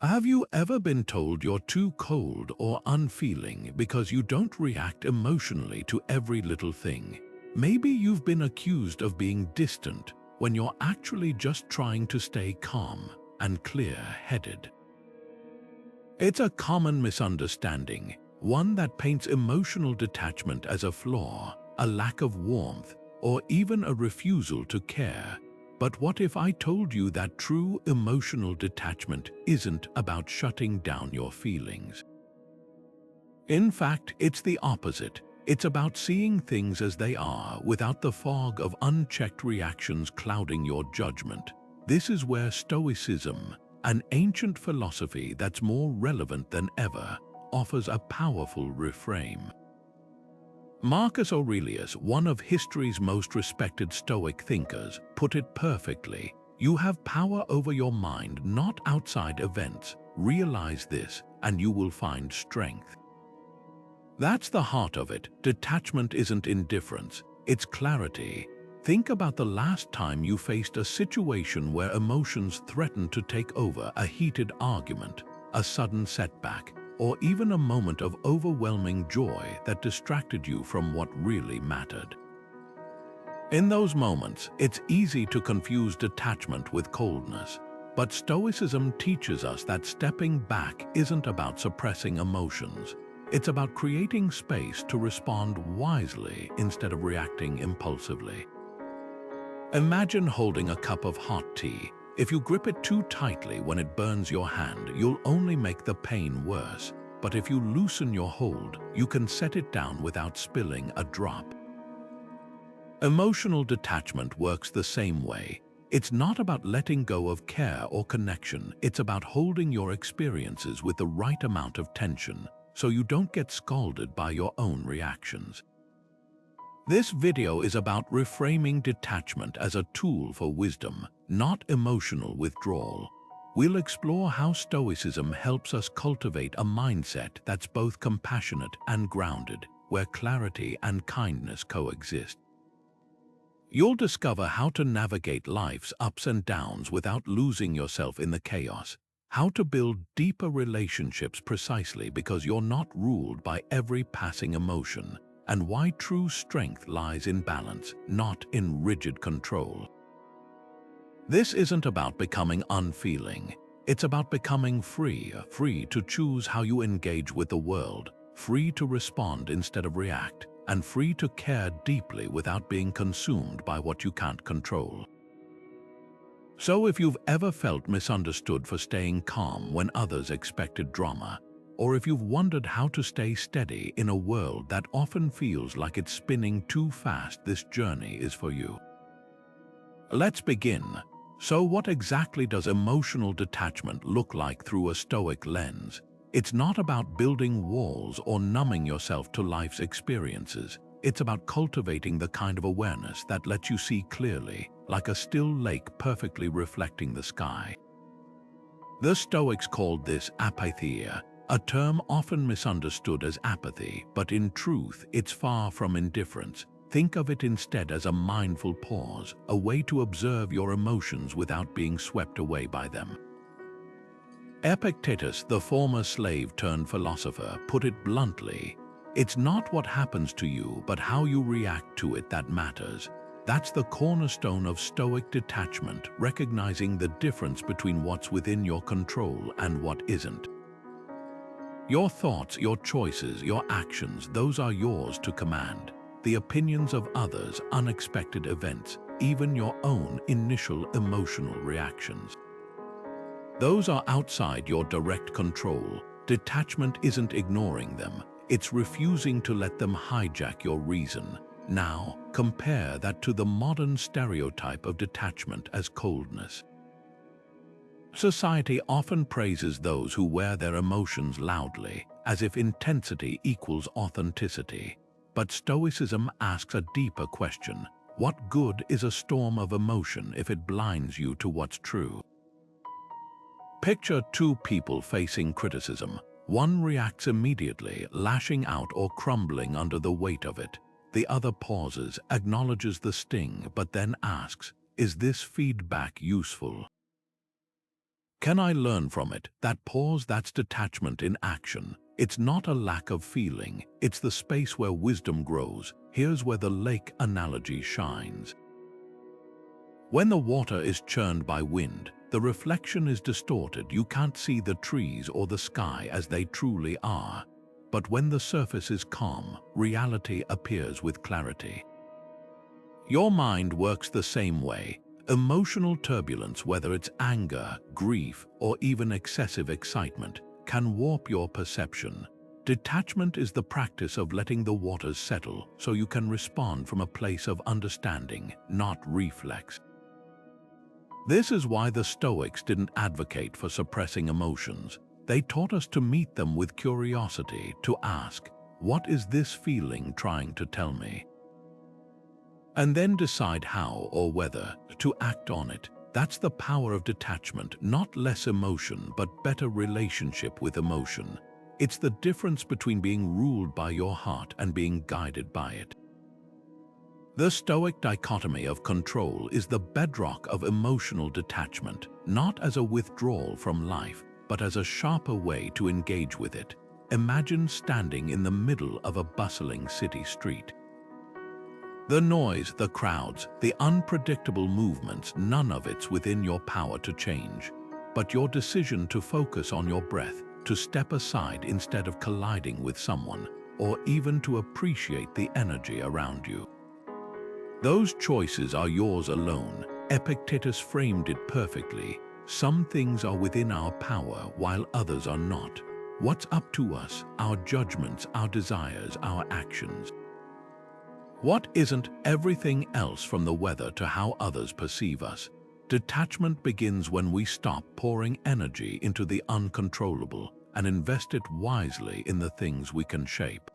Have you ever been told you're too cold or unfeeling because you don't react emotionally to every little thing? Maybe you've been accused of being distant when you're actually just trying to stay calm and clear-headed. It's a common misunderstanding, one that paints emotional detachment as a flaw, a lack of warmth, or even a refusal to care. But what if I told you that true emotional detachment isn't about shutting down your feelings? In fact, it's the opposite. It's about seeing things as they are without the fog of unchecked reactions clouding your judgment. This is where Stoicism, an ancient philosophy that's more relevant than ever, offers a powerful reframe. Marcus Aurelius, one of history's most respected Stoic thinkers, put it perfectly. You have power over your mind, not outside events. Realize this, and you will find strength. That's the heart of it. Detachment isn't indifference, it's clarity. Think about the last time you faced a situation where emotions threatened to take over: a heated argument, a sudden setback, or even a moment of overwhelming joy that distracted you from what really mattered. In those moments, it's easy to confuse detachment with coldness. But Stoicism teaches us that stepping back isn't about suppressing emotions. It's about creating space to respond wisely instead of reacting impulsively. Imagine holding a cup of hot tea. If you grip it too tightly when it burns your hand, you'll only make the pain worse. But if you loosen your hold, you can set it down without spilling a drop. Emotional detachment works the same way. It's not about letting go of care or connection. It's about holding your experiences with the right amount of tension, so you don't get scalded by your own reactions. This video is about reframing detachment as a tool for wisdom, not emotional withdrawal. We'll explore how Stoicism helps us cultivate a mindset that's both compassionate and grounded, where clarity and kindness coexist. You'll discover how to navigate life's ups and downs without losing yourself in the chaos, how to build deeper relationships precisely because you're not ruled by every passing emotion, and why true strength lies in balance, not in rigid control. This isn't about becoming unfeeling. It's about becoming free to choose how you engage with the world, free to respond instead of react, and free to care deeply without being consumed by what you can't control. So if you've ever felt misunderstood for staying calm when others expected drama, or if you've wondered how to stay steady in a world that often feels like it's spinning too fast, this journey is for you. Let's begin. So what exactly does emotional detachment look like through a Stoic lens? It's not about building walls or numbing yourself to life's experiences. It's about cultivating the kind of awareness that lets you see clearly, like a still lake perfectly reflecting the sky. The Stoics called this apathy, a term often misunderstood as apathy, but in truth, it's far from indifference. Think of it instead as a mindful pause, a way to observe your emotions without being swept away by them. Epictetus, the former slave-turned-philosopher, put it bluntly: it's not what happens to you, but how you react to it that matters. That's the cornerstone of Stoic detachment, recognizing the difference between what's within your control and what isn't. Your thoughts, your choices, your actions, those are yours to command. The opinions of others, unexpected events, even your own initial emotional reactions, those are outside your direct control. Detachment isn't ignoring them, it's refusing to let them hijack your reason. Now, compare that to the modern stereotype of detachment as coldness. Society often praises those who wear their emotions loudly, as if intensity equals authenticity. But Stoicism asks a deeper question: what good is a storm of emotion if it blinds you to what's true? Picture two people facing criticism. One reacts immediately, lashing out or crumbling under the weight of it. The other pauses, acknowledges the sting, but then asks, is this feedback useful? Can I learn from it? That pause, that's detachment in action. It's not a lack of feeling, it's the space where wisdom grows. Here's where the lake analogy shines. When the water is churned by wind, the reflection is distorted. You can't see the trees or the sky as they truly are. But when the surface is calm, reality appears with clarity. Your mind works the same way. Emotional turbulence, whether it's anger, grief, or even excessive excitement, can warp your perception. Detachment is the practice of letting the waters settle so you can respond from a place of understanding, not reflex. This is why the Stoics didn't advocate for suppressing emotions. They taught us to meet them with curiosity, to ask, what is this feeling trying to tell me? And then decide how or whether to act on it. That's the power of detachment, not less emotion, but better relationship with emotion. It's the difference between being ruled by your heart and being guided by it. The Stoic dichotomy of control is the bedrock of emotional detachment, not as a withdrawal from life, but as a sharper way to engage with it. Imagine standing in the middle of a bustling city street. The noise, the crowds, the unpredictable movements, none of it's within your power to change. But your decision to focus on your breath, to step aside instead of colliding with someone, or even to appreciate the energy around you. Those choices are yours alone. Epictetus framed it perfectly. Some things are within our power while others are not. What's up to us, our judgments, our desires, our actions? What isn't? Everything else, from the weather to how others perceive us. Detachment begins when we stop pouring energy into the uncontrollable and invest it wisely in the things we can shape.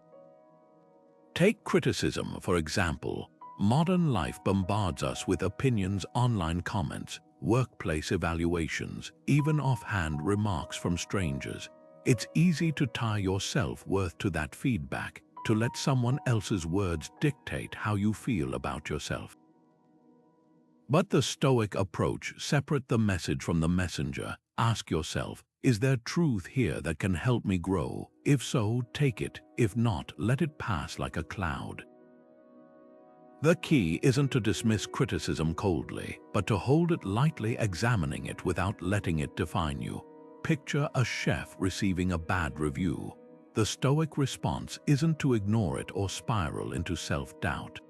Take criticism, for example. Modern life bombards us with opinions, online comments, workplace evaluations, even offhand remarks from strangers. It's easy to tie your self-worth to that feedback, to let someone else's words dictate how you feel about yourself. But the Stoic approach separates the message from the messenger. Ask yourself, is there truth here that can help me grow? If so, take it. If not, let it pass like a cloud. The key isn't to dismiss criticism coldly, but to hold it lightly, examining it without letting it define you. Picture a chef receiving a bad review. The Stoic response isn't to ignore it or spiral into self-doubt.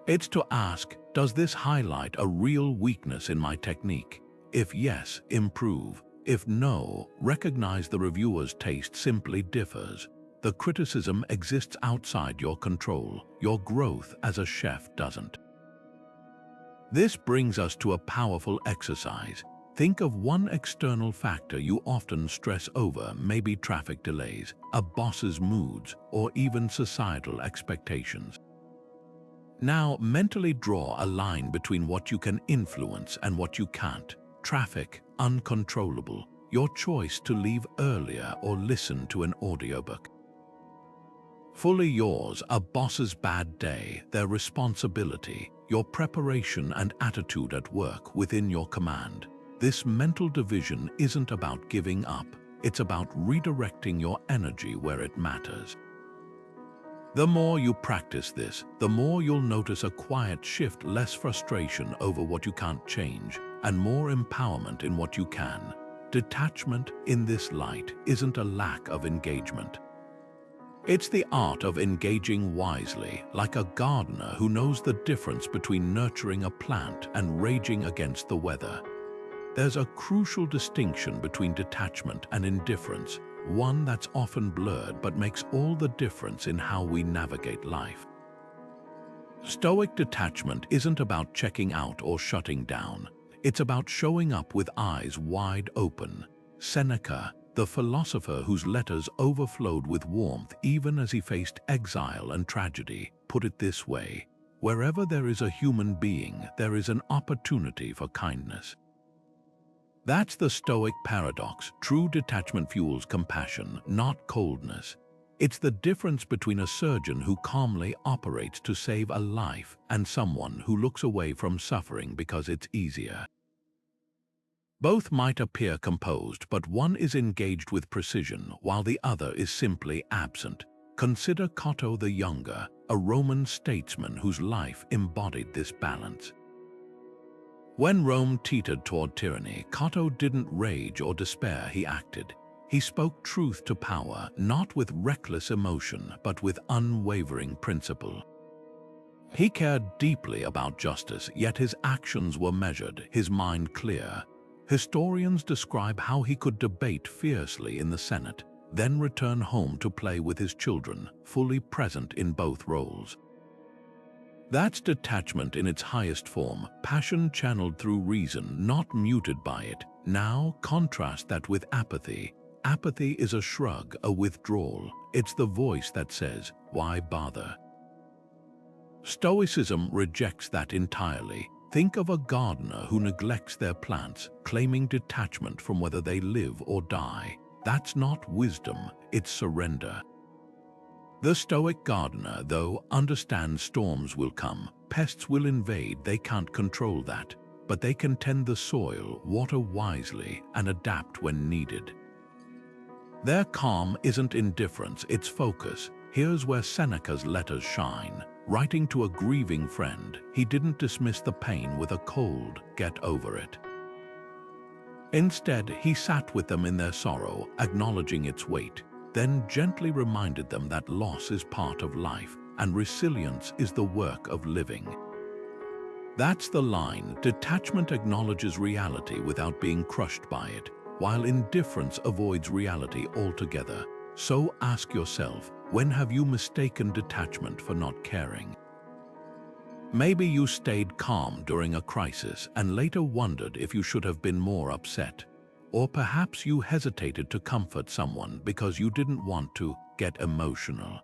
It's to ask, does this highlight a real weakness in my technique? If yes, improve. If no, recognize the reviewer's taste simply differs. The criticism exists outside your control. Your growth as a chef doesn't. This brings us to a powerful exercise. Think of one external factor you often stress over, maybe traffic delays, a boss's moods, or even societal expectations. Now, mentally draw a line between what you can influence and what you can't. Traffic, uncontrollable. Your choice to leave earlier or listen to an audiobook. Fully yours, a boss's bad day, their responsibility, your preparation and attitude at work within your command. This mental division isn't about giving up, it's about redirecting your energy where it matters. The more you practice this, the more you'll notice a quiet shift, less frustration over what you can't change, and more empowerment in what you can. Detachment in this light isn't a lack of engagement. It's the art of engaging wisely, like a gardener who knows the difference between nurturing a plant and raging against the weather. There's a crucial distinction between detachment and indifference, one that's often blurred but makes all the difference in how we navigate life. Stoic detachment isn't about checking out or shutting down. It's about showing up with eyes wide open. Seneca, the philosopher whose letters overflowed with warmth even as he faced exile and tragedy, put it this way: wherever there is a human being, there is an opportunity for kindness. That's the Stoic paradox. True detachment fuels compassion, not coldness. It's the difference between a surgeon who calmly operates to save a life and someone who looks away from suffering because it's easier. Both might appear composed, but one is engaged with precision while the other is simply absent. Consider Cato the Younger, a Roman statesman whose life embodied this balance. When Rome teetered toward tyranny, Cato didn't rage or despair, he acted. He spoke truth to power, not with reckless emotion, but with unwavering principle. He cared deeply about justice, yet his actions were measured, his mind clear. Historians describe how he could debate fiercely in the Senate, then return home to play with his children, fully present in both roles. That's detachment in its highest form, passion channeled through reason, not muted by it. Now contrast that with apathy. Apathy is a shrug, a withdrawal. It's the voice that says, "Why bother?" Stoicism rejects that entirely. Think of a gardener who neglects their plants, claiming detachment from whether they live or die. That's not wisdom, it's surrender. The Stoic gardener, though, understands storms will come, pests will invade, they can't control that, but they can tend the soil, water wisely, and adapt when needed. Their calm isn't indifference, it's focus. Here's where Seneca's letters shine. Writing to a grieving friend, he didn't dismiss the pain with a cold, "Get over it." Instead, he sat with them in their sorrow, acknowledging its weight, then gently reminded them that loss is part of life, and resilience is the work of living. That's the line. Detachment acknowledges reality without being crushed by it, while indifference avoids reality altogether. So ask yourself, when have you mistaken detachment for not caring? Maybe you stayed calm during a crisis and later wondered if you should have been more upset. Or perhaps you hesitated to comfort someone because you didn't want to get emotional.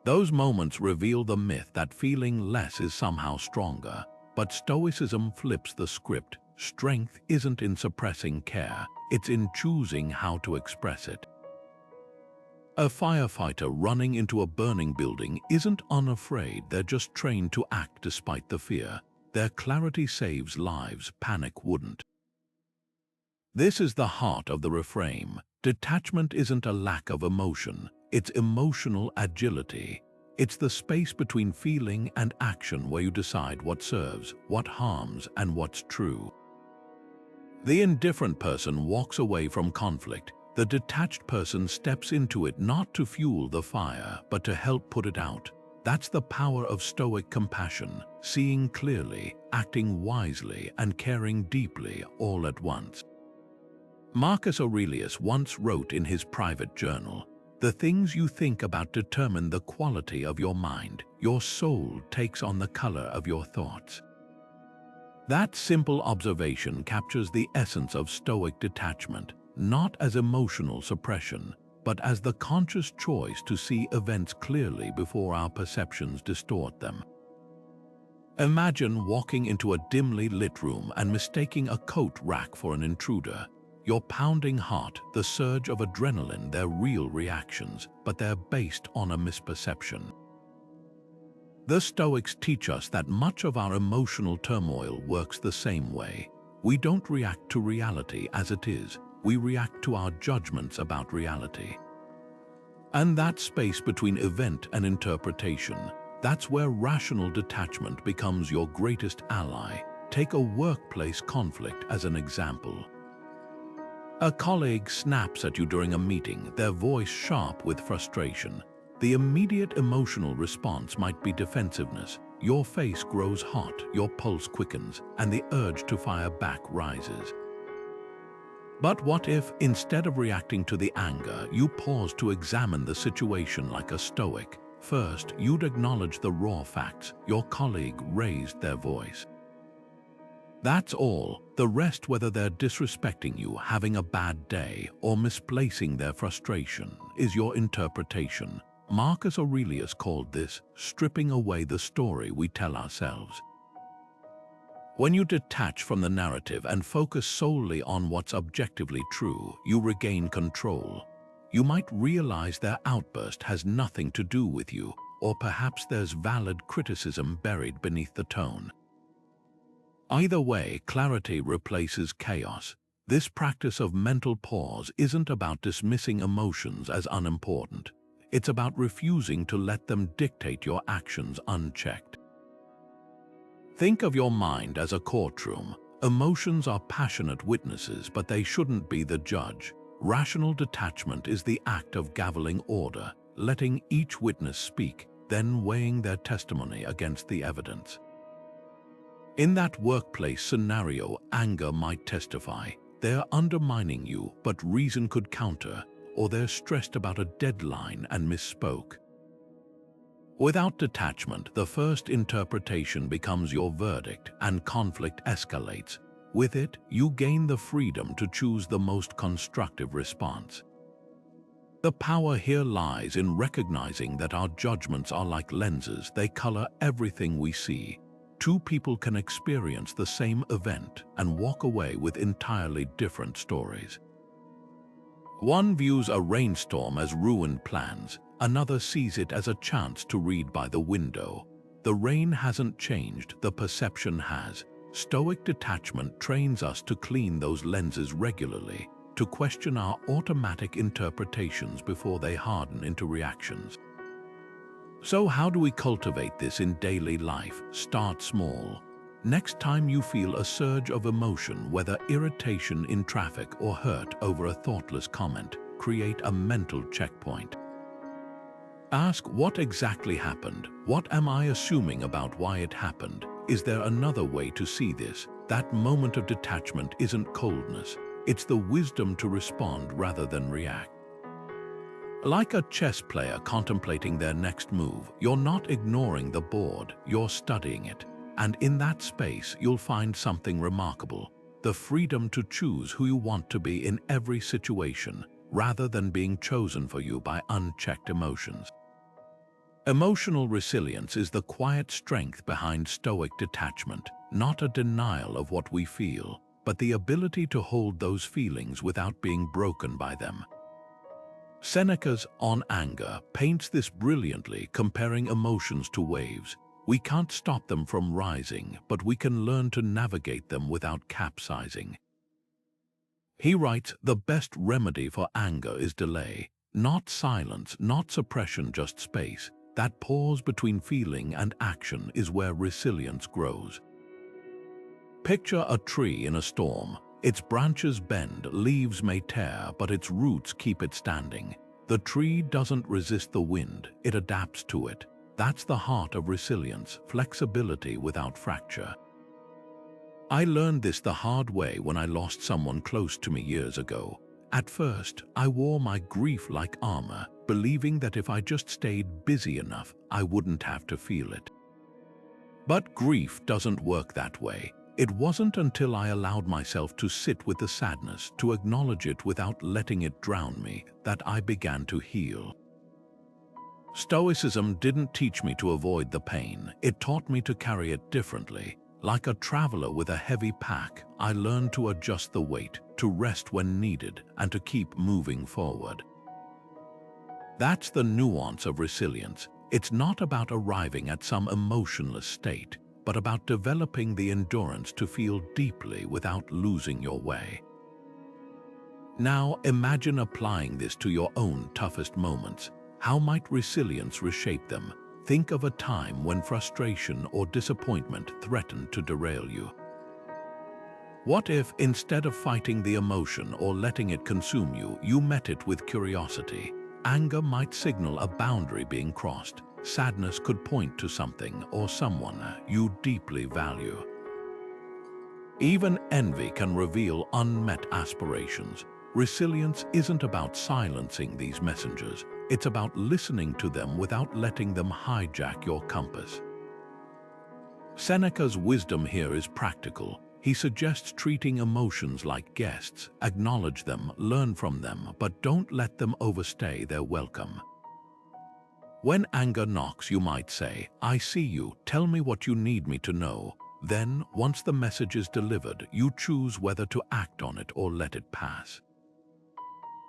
Those moments reveal the myth that feeling less is somehow stronger, but Stoicism flips the script. Strength isn't in suppressing care, it's in choosing how to express it. A firefighter running into a burning building isn't unafraid, they're just trained to act despite the fear. Their clarity saves lives, panic wouldn't. This is the heart of the reframe. Detachment isn't a lack of emotion, it's emotional agility. It's the space between feeling and action where you decide what serves, what harms, and what's true. The indifferent person walks away from conflict. The detached person steps into it not to fuel the fire, but to help put it out. That's the power of Stoic compassion, seeing clearly, acting wisely, and caring deeply all at once. Marcus Aurelius once wrote in his private journal, "The things you think about determine the quality of your mind. Your soul takes on the color of your thoughts." That simple observation captures the essence of Stoic detachment, not as emotional suppression, but as the conscious choice to see events clearly before our perceptions distort them. Imagine walking into a dimly lit room and mistaking a coat rack for an intruder. Your pounding heart, the surge of adrenaline, they're real reactions, but they're based on a misperception. The Stoics teach us that much of our emotional turmoil works the same way. We don't react to reality as it is, we react to our judgments about reality. And that space between event and interpretation, that's where rational detachment becomes your greatest ally. Take a workplace conflict as an example. A colleague snaps at you during a meeting, their voice sharp with frustration. The immediate emotional response might be defensiveness. Your face grows hot, your pulse quickens, and the urge to fire back rises. But what if, instead of reacting to the anger, you pause to examine the situation like a Stoic? First, you'd acknowledge the raw facts. Your colleague raised their voice. That's all. The rest, whether they're disrespecting you, having a bad day, or misplacing their frustration, is your interpretation. Marcus Aurelius called this stripping away the story we tell ourselves. When you detach from the narrative and focus solely on what's objectively true, you regain control. You might realize their outburst has nothing to do with you, or perhaps there's valid criticism buried beneath the tone. Either way, clarity replaces chaos. This practice of mental pause isn't about dismissing emotions as unimportant. It's about refusing to let them dictate your actions unchecked. Think of your mind as a courtroom. Emotions are passionate witnesses, but they shouldn't be the judge. Rational detachment is the act of gaveling order, letting each witness speak, then weighing their testimony against the evidence. In that workplace scenario, anger might testify. They're undermining you, but reason could counter, or they're stressed about a deadline and misspoke. Without detachment, the first interpretation becomes your verdict and conflict escalates. With it, you gain the freedom to choose the most constructive response. The power here lies in recognizing that our judgments are like lenses. They color everything we see. Two people can experience the same event and walk away with entirely different stories. One views a rainstorm as ruined plans, another sees it as a chance to read by the window. The rain hasn't changed, the perception has. Stoic detachment trains us to clean those lenses regularly, to question our automatic interpretations before they harden into reactions. So how do we cultivate this in daily life? Start small. Next time you feel a surge of emotion, whether irritation in traffic or hurt over a thoughtless comment, create a mental checkpoint. Ask, what exactly happened? What am I assuming about why it happened? Is there another way to see this? That moment of detachment isn't coldness. It's the wisdom to respond rather than react. Like a chess player contemplating their next move, you're not ignoring the board, you're studying it. And in that space, you'll find something remarkable: the freedom to choose who you want to be in every situation, rather than being chosen for you by unchecked emotions. Emotional resilience is the quiet strength behind Stoic detachment, not a denial of what we feel, but the ability to hold those feelings without being broken by them. Seneca's On Anger paints this brilliantly, comparing emotions to waves. We can't stop them from rising, but we can learn to navigate them without capsizing. He writes, the best remedy for anger is delay, not silence, not suppression, just space. That pause between feeling and action is where resilience grows. Picture a tree in a storm. Its branches bend, leaves may tear, but its roots keep it standing. The tree doesn't resist the wind, it adapts to it. That's the heart of resilience, flexibility without fracture. I learned this the hard way when I lost someone close to me years ago. At first, I wore my grief like armor, believing that if I just stayed busy enough, I wouldn't have to feel it. But grief doesn't work that way. It wasn't until I allowed myself to sit with the sadness, to acknowledge it without letting it drown me, that I began to heal. Stoicism didn't teach me to avoid the pain. It taught me to carry it differently. Like a traveler with a heavy pack, I learned to adjust the weight, to rest when needed, and to keep moving forward. That's the nuance of resilience. It's not about arriving at some emotionless state, but about developing the endurance to feel deeply without losing your way. Now imagine applying this to your own toughest moments. How might resilience reshape them? Think of a time when frustration or disappointment threatened to derail you. What if, instead of fighting the emotion or letting it consume you, you met it with curiosity? Anger might signal a boundary being crossed. Sadness could point to something or someone you deeply value. Even envy can reveal unmet aspirations. Resilience isn't about silencing these messengers. It's about listening to them without letting them hijack your compass. Seneca's wisdom here is practical. He suggests treating emotions like guests. Acknowledge them, learn from them, but don't let them overstay their welcome. When anger knocks, you might say, I see you, tell me what you need me to know. Then, once the message is delivered, you choose whether to act on it or let it pass.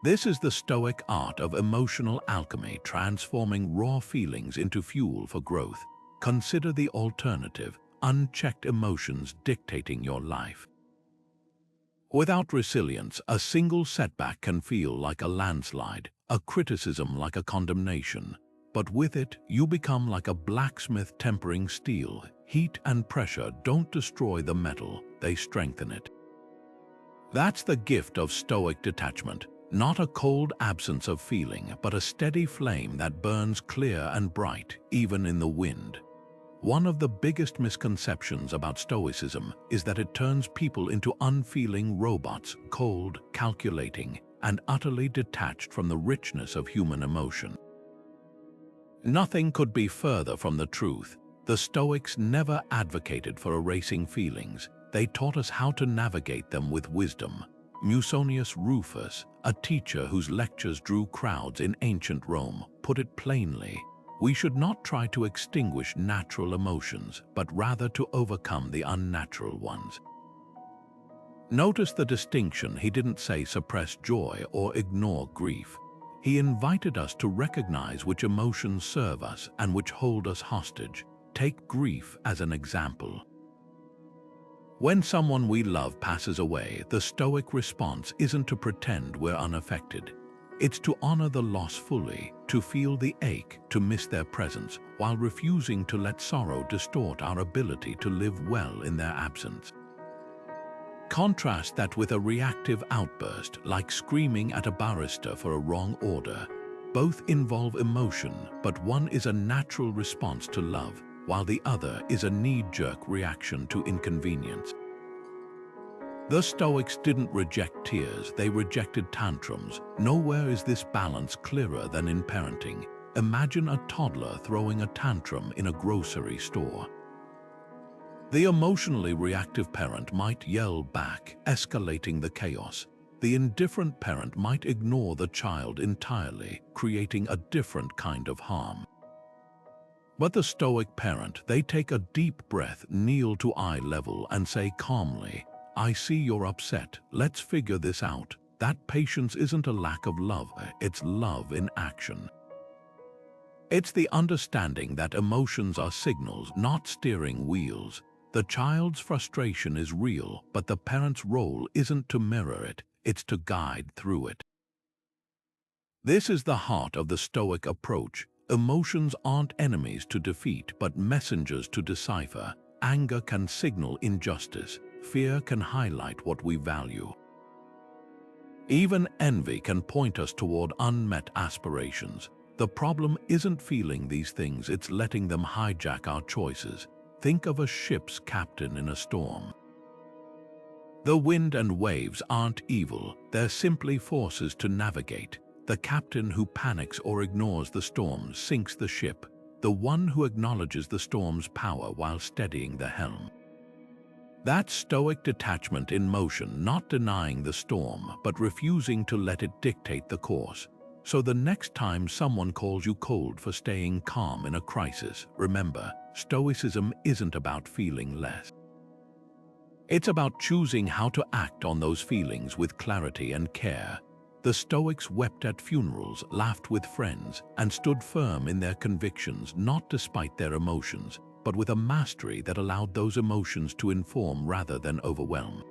This is the Stoic art of emotional alchemy, transforming raw feelings into fuel for growth. Consider the alternative. unchecked emotions dictating your life. Without resilience, a single setback can feel like a landslide, a criticism like a condemnation. But with it, you become like a blacksmith tempering steel. Heat and pressure don't destroy the metal, they strengthen it. That's the gift of Stoic detachment, not a cold absence of feeling, but a steady flame that burns clear and bright, even in the wind. One of the biggest misconceptions about Stoicism is that it turns people into unfeeling robots, cold, calculating, and utterly detached from the richness of human emotion. Nothing could be further from the truth. The Stoics never advocated for erasing feelings. They taught us how to navigate them with wisdom. Musonius Rufus, a teacher whose lectures drew crowds in ancient Rome, put it plainly: we should not try to extinguish natural emotions, but rather to overcome the unnatural ones. Notice the distinction. He didn't say suppress joy or ignore grief. He invited us to recognize which emotions serve us and which hold us hostage. Take grief as an example. When someone we love passes away, the Stoic response isn't to pretend we're unaffected. It's to honor the loss fully, to feel the ache, to miss their presence, while refusing to let sorrow distort our ability to live well in their absence. Contrast that with a reactive outburst, like screaming at a barrister for a wrong order. Both involve emotion, but one is a natural response to love, while the other is a knee-jerk reaction to inconvenience. The Stoics didn't reject tears, they rejected tantrums. Nowhere is this balance clearer than in parenting. Imagine a toddler throwing a tantrum in a grocery store. The emotionally reactive parent might yell back, escalating the chaos. The indifferent parent might ignore the child entirely, creating a different kind of harm. But the Stoic parent, they take a deep breath, kneel to eye level, and say calmly, "I see you're upset. Let's figure this out." That patience isn't a lack of love, it's love in action. It's the understanding that emotions are signals, not steering wheels. The child's frustration is real, but the parent's role isn't to mirror it, it's to guide through it. This is the heart of the Stoic approach. Emotions aren't enemies to defeat, but messengers to decipher. Anger can signal injustice. Fear can highlight what we value. Even envy can point us toward unmet aspirations. The problem isn't feeling these things, it's letting them hijack our choices. Think of a ship's captain in a storm. The wind and waves aren't evil, they're simply forces to navigate. The captain who panics or ignores the storm sinks the ship. The one who acknowledges the storm's power while steadying the helm. That's Stoic detachment in motion, not denying the storm, but refusing to let it dictate the course. So the next time someone calls you cold for staying calm in a crisis, remember, Stoicism isn't about feeling less. It's about choosing how to act on those feelings with clarity and care. The Stoics wept at funerals, laughed with friends, and stood firm in their convictions, not despite their emotions, but with a mastery that allowed those emotions to inform rather than overwhelm.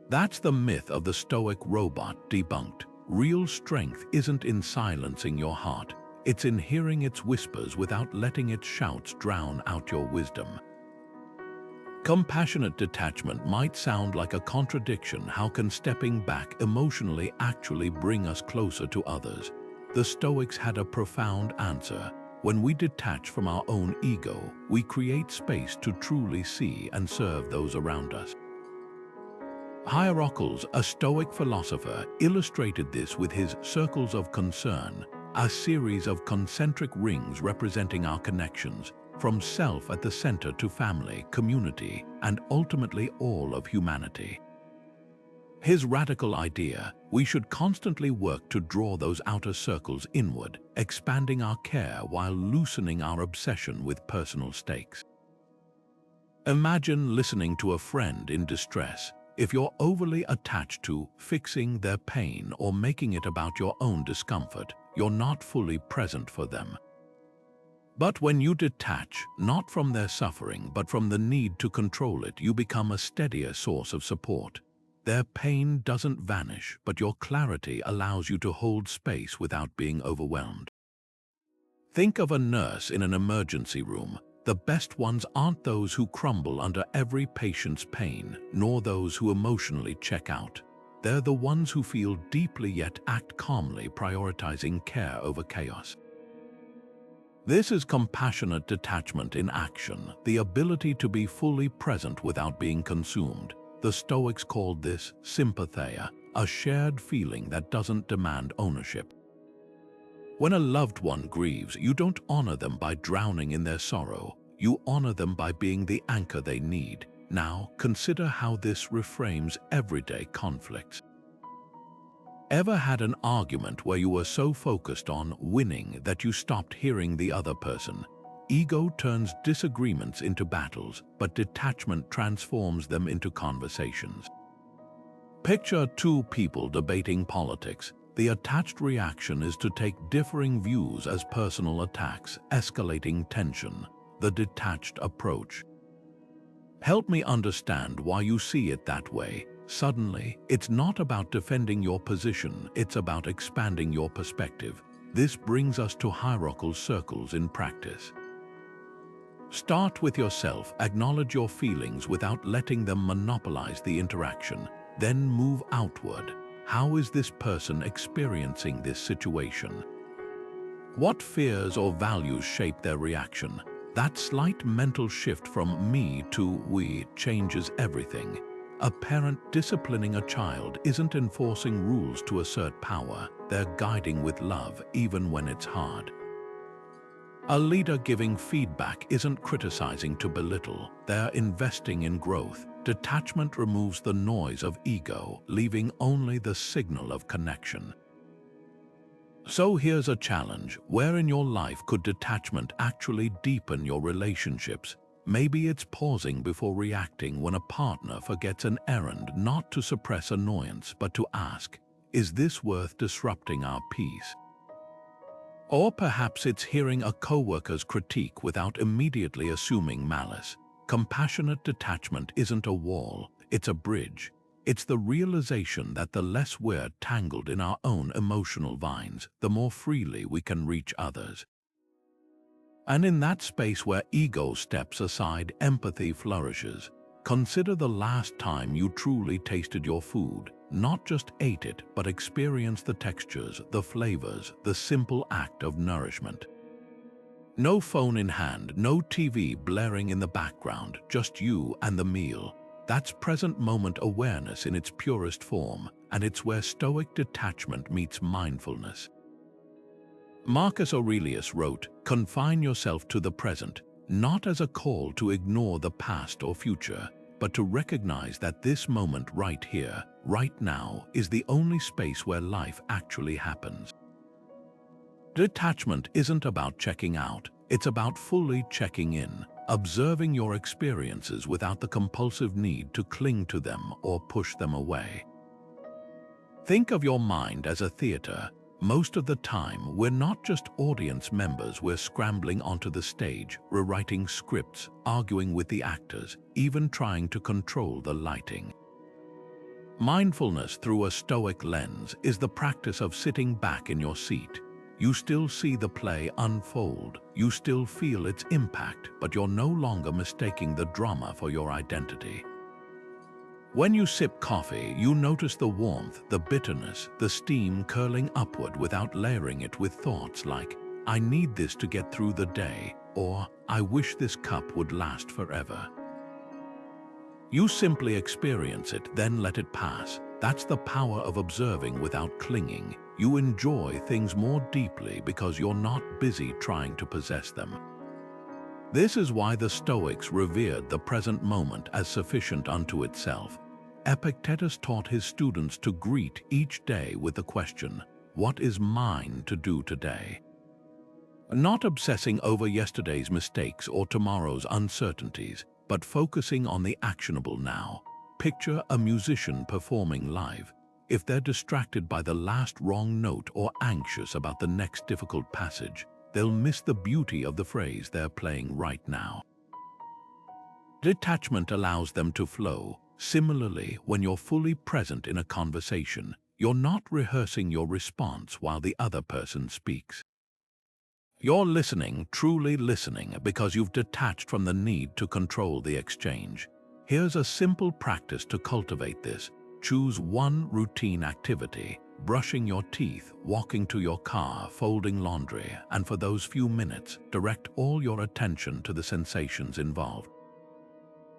That's the myth of the Stoic robot debunked. Real strength isn't in silencing your heart, it's in hearing its whispers without letting its shouts drown out your wisdom. Compassionate detachment might sound like a contradiction. How can stepping back emotionally actually bring us closer to others? The Stoics had a profound answer. When we detach from our own ego, we create space to truly see and serve those around us. Hierocles, a Stoic philosopher, illustrated this with his circles of concern, a series of concentric rings representing our connections, from self at the center to family, community, and ultimately all of humanity. His radical idea: we should constantly work to draw those outer circles inward, expanding our care while loosening our obsession with personal stakes. Imagine listening to a friend in distress. If you're overly attached to fixing their pain or making it about your own discomfort, you're not fully present for them. But when you detach, not from their suffering, but from the need to control it, you become a steadier source of support. Their pain doesn't vanish, but your clarity allows you to hold space without being overwhelmed. Think of a nurse in an emergency room. The best ones aren't those who crumble under every patient's pain, nor those who emotionally check out. They're the ones who feel deeply yet act calmly, prioritizing care over chaos. This is compassionate detachment in action, the ability to be fully present without being consumed. The Stoics called this sympatheia, a shared feeling that doesn't demand ownership. When a loved one grieves, you don't honor them by drowning in their sorrow. You honor them by being the anchor they need. Now, consider how this reframes everyday conflicts. Ever had an argument where you were so focused on winning that you stopped hearing the other person? Ego turns disagreements into battles, but detachment transforms them into conversations. Picture two people debating politics. The attached reaction is to take differing views as personal attacks, escalating tension. The detached approach: help me understand why you see it that way. Suddenly, it's not about defending your position, it's about expanding your perspective. This brings us to hierarchical circles in practice. Start with yourself, acknowledge your feelings without letting them monopolize the interaction. Then move outward. How is this person experiencing this situation? What fears or values shape their reaction? That slight mental shift from me to we changes everything. A parent disciplining a child isn't enforcing rules to assert power, they're guiding with love even when it's hard. A leader giving feedback isn't criticizing to belittle, they're investing in growth. Detachment removes the noise of ego, leaving only the signal of connection. So here's a challenge. Where in your life could detachment actually deepen your relationships? Maybe it's pausing before reacting when a partner forgets an errand, not to suppress annoyance, but to ask, is this worth disrupting our peace? Or perhaps it's hearing a coworker's critique without immediately assuming malice. Compassionate detachment isn't a wall, it's a bridge. It's the realization that the less we're tangled in our own emotional vines, the more freely we can reach others. And in that space where ego steps aside, empathy flourishes. Consider the last time you truly tasted your food, not just ate it, but experienced the textures, the flavors, the simple act of nourishment. No phone in hand, no TV blaring in the background, just you and the meal. That's present moment awareness in its purest form, and it's where Stoic detachment meets mindfulness. Marcus Aurelius wrote, "Confine yourself to the present, not as a call to ignore the past or future, but to recognize that this moment right here, right now, is the only space where life actually happens." Detachment isn't about checking out, it's about fully checking in, observing your experiences without the compulsive need to cling to them or push them away. Think of your mind as a theater. Most of the time, we're not just audience members, we're scrambling onto the stage, rewriting scripts, arguing with the actors, even trying to control the lighting. Mindfulness through a Stoic lens is the practice of sitting back in your seat. You still see the play unfold, you still feel its impact, but you're no longer mistaking the drama for your identity. When you sip coffee, you notice the warmth, the bitterness, the steam curling upward without layering it with thoughts like, "I need this to get through the day," or "I wish this cup would last forever." You simply experience it, then let it pass. That's the power of observing without clinging. You enjoy things more deeply because you're not busy trying to possess them. This is why the Stoics revered the present moment as sufficient unto itself. Epictetus taught his students to greet each day with the question, "What is mine to do today?" Not obsessing over yesterday's mistakes or tomorrow's uncertainties, but focusing on the actionable now. Picture a musician performing live. If they're distracted by the last wrong note or anxious about the next difficult passage, they'll miss the beauty of the phrase they're playing right now. Detachment allows them to flow. Similarly, when you're fully present in a conversation, you're not rehearsing your response while the other person speaks. You're listening, truly listening, because you've detached from the need to control the exchange. Here's a simple practice to cultivate this. Choose one routine activity: brushing your teeth, walking to your car, folding laundry, and for those few minutes, direct all your attention to the sensations involved.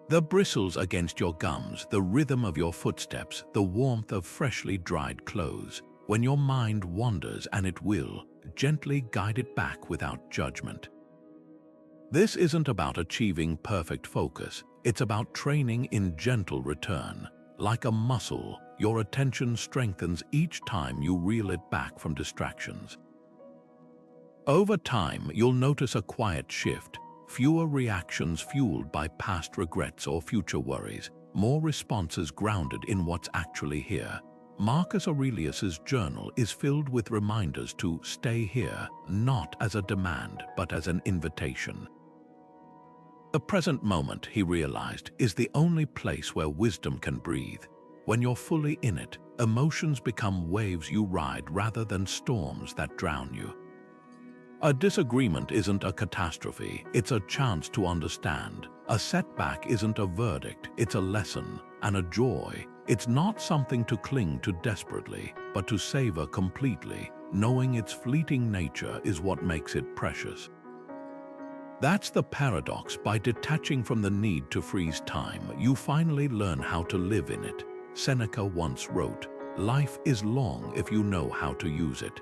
The bristles against your gums, the rhythm of your footsteps, the warmth of freshly dried clothes. When your mind wanders, and it will, gently guide it back without judgment. This isn't about achieving perfect focus, it's about training in gentle return. Like a muscle, your attention strengthens each time you reel it back from distractions. Over time, you'll notice a quiet shift, fewer reactions fueled by past regrets or future worries, more responses grounded in what's actually here. Marcus Aurelius's journal is filled with reminders to stay here, not as a demand, but as an invitation. The present moment, he realized, is the only place where wisdom can breathe. When you're fully in it, emotions become waves you ride rather than storms that drown you. A disagreement isn't a catastrophe, it's a chance to understand. A setback isn't a verdict, it's a lesson. And a joy, it's not something to cling to desperately, but to savor completely. Knowing its fleeting nature is what makes it precious. That's the paradox. By detaching from the need to freeze time, you finally learn how to live in it. Seneca once wrote, "Life is long if you know how to use it."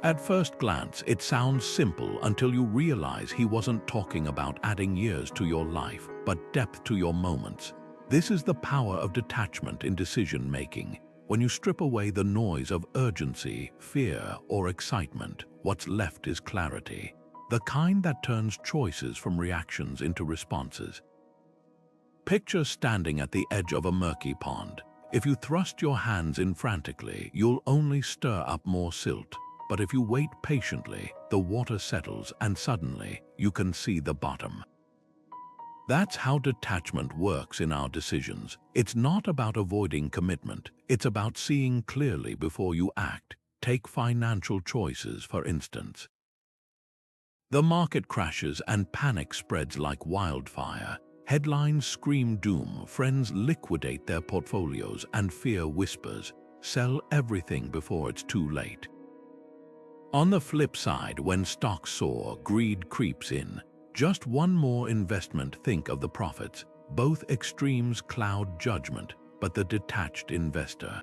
At first glance, it sounds simple until you realize he wasn't talking about adding years to your life, but depth to your moments. This is the power of detachment in decision-making. When you strip away the noise of urgency, fear, or excitement, what's left is clarity, the kind that turns choices from reactions into responses. Picture standing at the edge of a murky pond. If you thrust your hands in frantically, you'll only stir up more silt. But if you wait patiently, the water settles and suddenly you can see the bottom. That's how detachment works in our decisions. It's not about avoiding commitment, it's about seeing clearly before you act. Take financial choices, for instance. The market crashes and panic spreads like wildfire. Headlines scream doom, friends liquidate their portfolios, and fear whispers, "Sell everything before it's too late." On the flip side, when stocks soar, greed creeps in. Just one more investment, think of the profits. Both extremes cloud judgment, but the detached investor,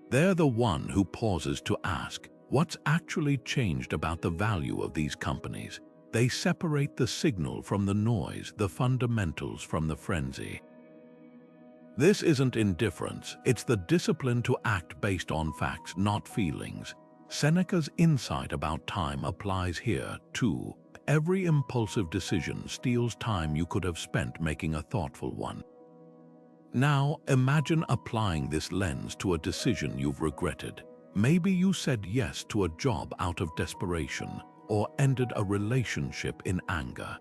they're the one who pauses to ask, what's actually changed about the value of these companies? They separate the signal from the noise, the fundamentals from the frenzy. This isn't indifference, it's the discipline to act based on facts, not feelings. Seneca's insight about time applies here, too. Every impulsive decision steals time you could have spent making a thoughtful one. Now, imagine applying this lens to a decision you've regretted. Maybe you said yes to a job out of desperation, or ended a relationship in anger.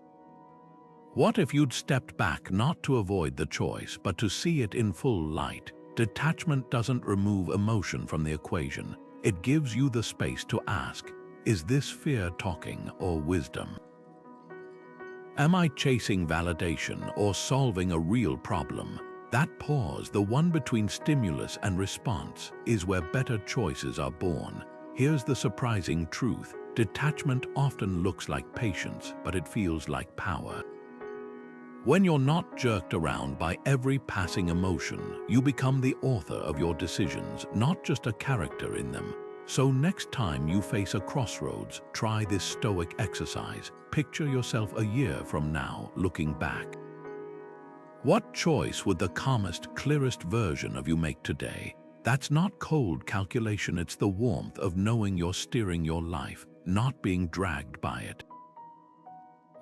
What if you'd stepped back not to avoid the choice, but to see it in full light? Detachment doesn't remove emotion from the equation. It gives you the space to ask, is this fear talking or wisdom? Am I chasing validation or solving a real problem? That pause, the one between stimulus and response, is where better choices are born. Here's the surprising truth. Detachment often looks like patience, but it feels like power. When you're not jerked around by every passing emotion, you become the author of your decisions, not just a character in them. So next time you face a crossroads, try this Stoic exercise. Picture yourself a year from now, looking back. What choice would the calmest, clearest version of you make today? That's not cold calculation, it's the warmth of knowing you're steering your life, not being dragged by it.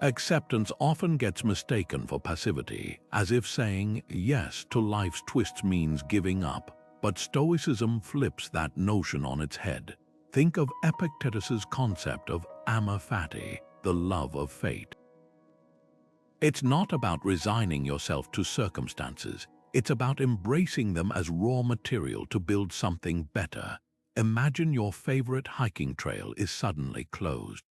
Acceptance often gets mistaken for passivity, as if saying yes to life's twists means giving up. But Stoicism flips that notion on its head. Think of Epictetus's concept of amor fati, the love of fate. It's not about resigning yourself to circumstances. It's about embracing them as raw material to build something better. Imagine your favorite hiking trail is suddenly closed.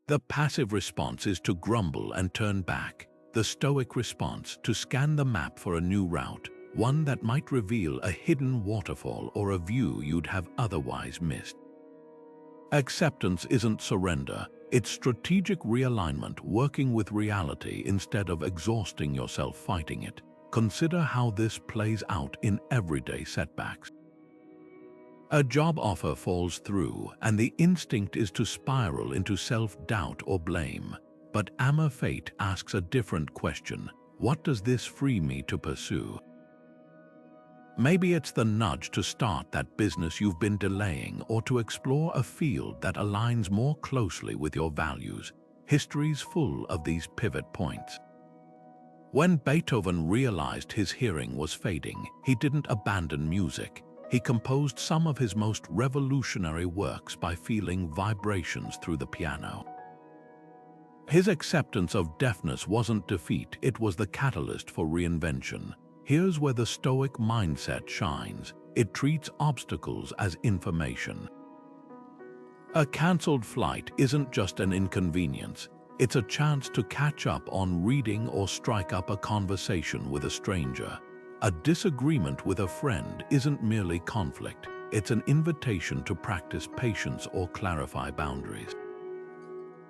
The passive response is to grumble and turn back. The Stoic response, to scan the map for a new route, one that might reveal a hidden waterfall or a view you'd have otherwise missed. Acceptance isn't surrender, it's strategic realignment, working with reality instead of exhausting yourself fighting it. Consider how this plays out in everyday setbacks. A job offer falls through, and the instinct is to spiral into self-doubt or blame. But amor fati asks a different question. What does this free me to pursue? Maybe it's the nudge to start that business you've been delaying, or to explore a field that aligns more closely with your values. History's full of these pivot points. When Beethoven realized his hearing was fading, he didn't abandon music. He composed some of his most revolutionary works by feeling vibrations through the piano. His acceptance of deafness wasn't defeat, it was the catalyst for reinvention. Here's where the Stoic mindset shines. It treats obstacles as information. A cancelled flight isn't just an inconvenience. It's a chance to catch up on reading or strike up a conversation with a stranger. A disagreement with a friend isn't merely conflict. It's an invitation to practice patience or clarify boundaries.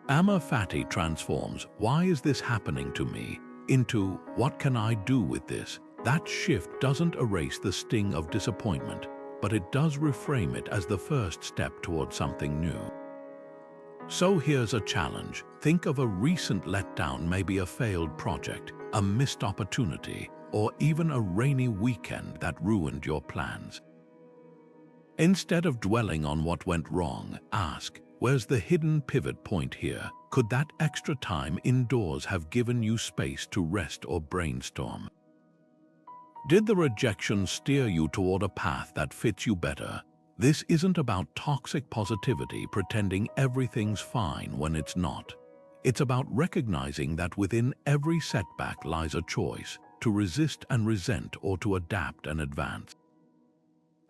Amor fati transforms "why is this happening to me?" into "what can I do with this?" That shift doesn't erase the sting of disappointment, but it does reframe it as the first step toward something new. So here's a challenge. Think of a recent letdown, maybe a failed project, a missed opportunity, or even a rainy weekend that ruined your plans. Instead of dwelling on what went wrong, ask, where's the hidden pivot point here? Could that extra time indoors have given you space to rest or brainstorm? Did the rejection steer you toward a path that fits you better? This isn't about toxic positivity pretending everything's fine when it's not. It's about recognizing that within every setback lies a choice, to resist and resent or to adapt and advance.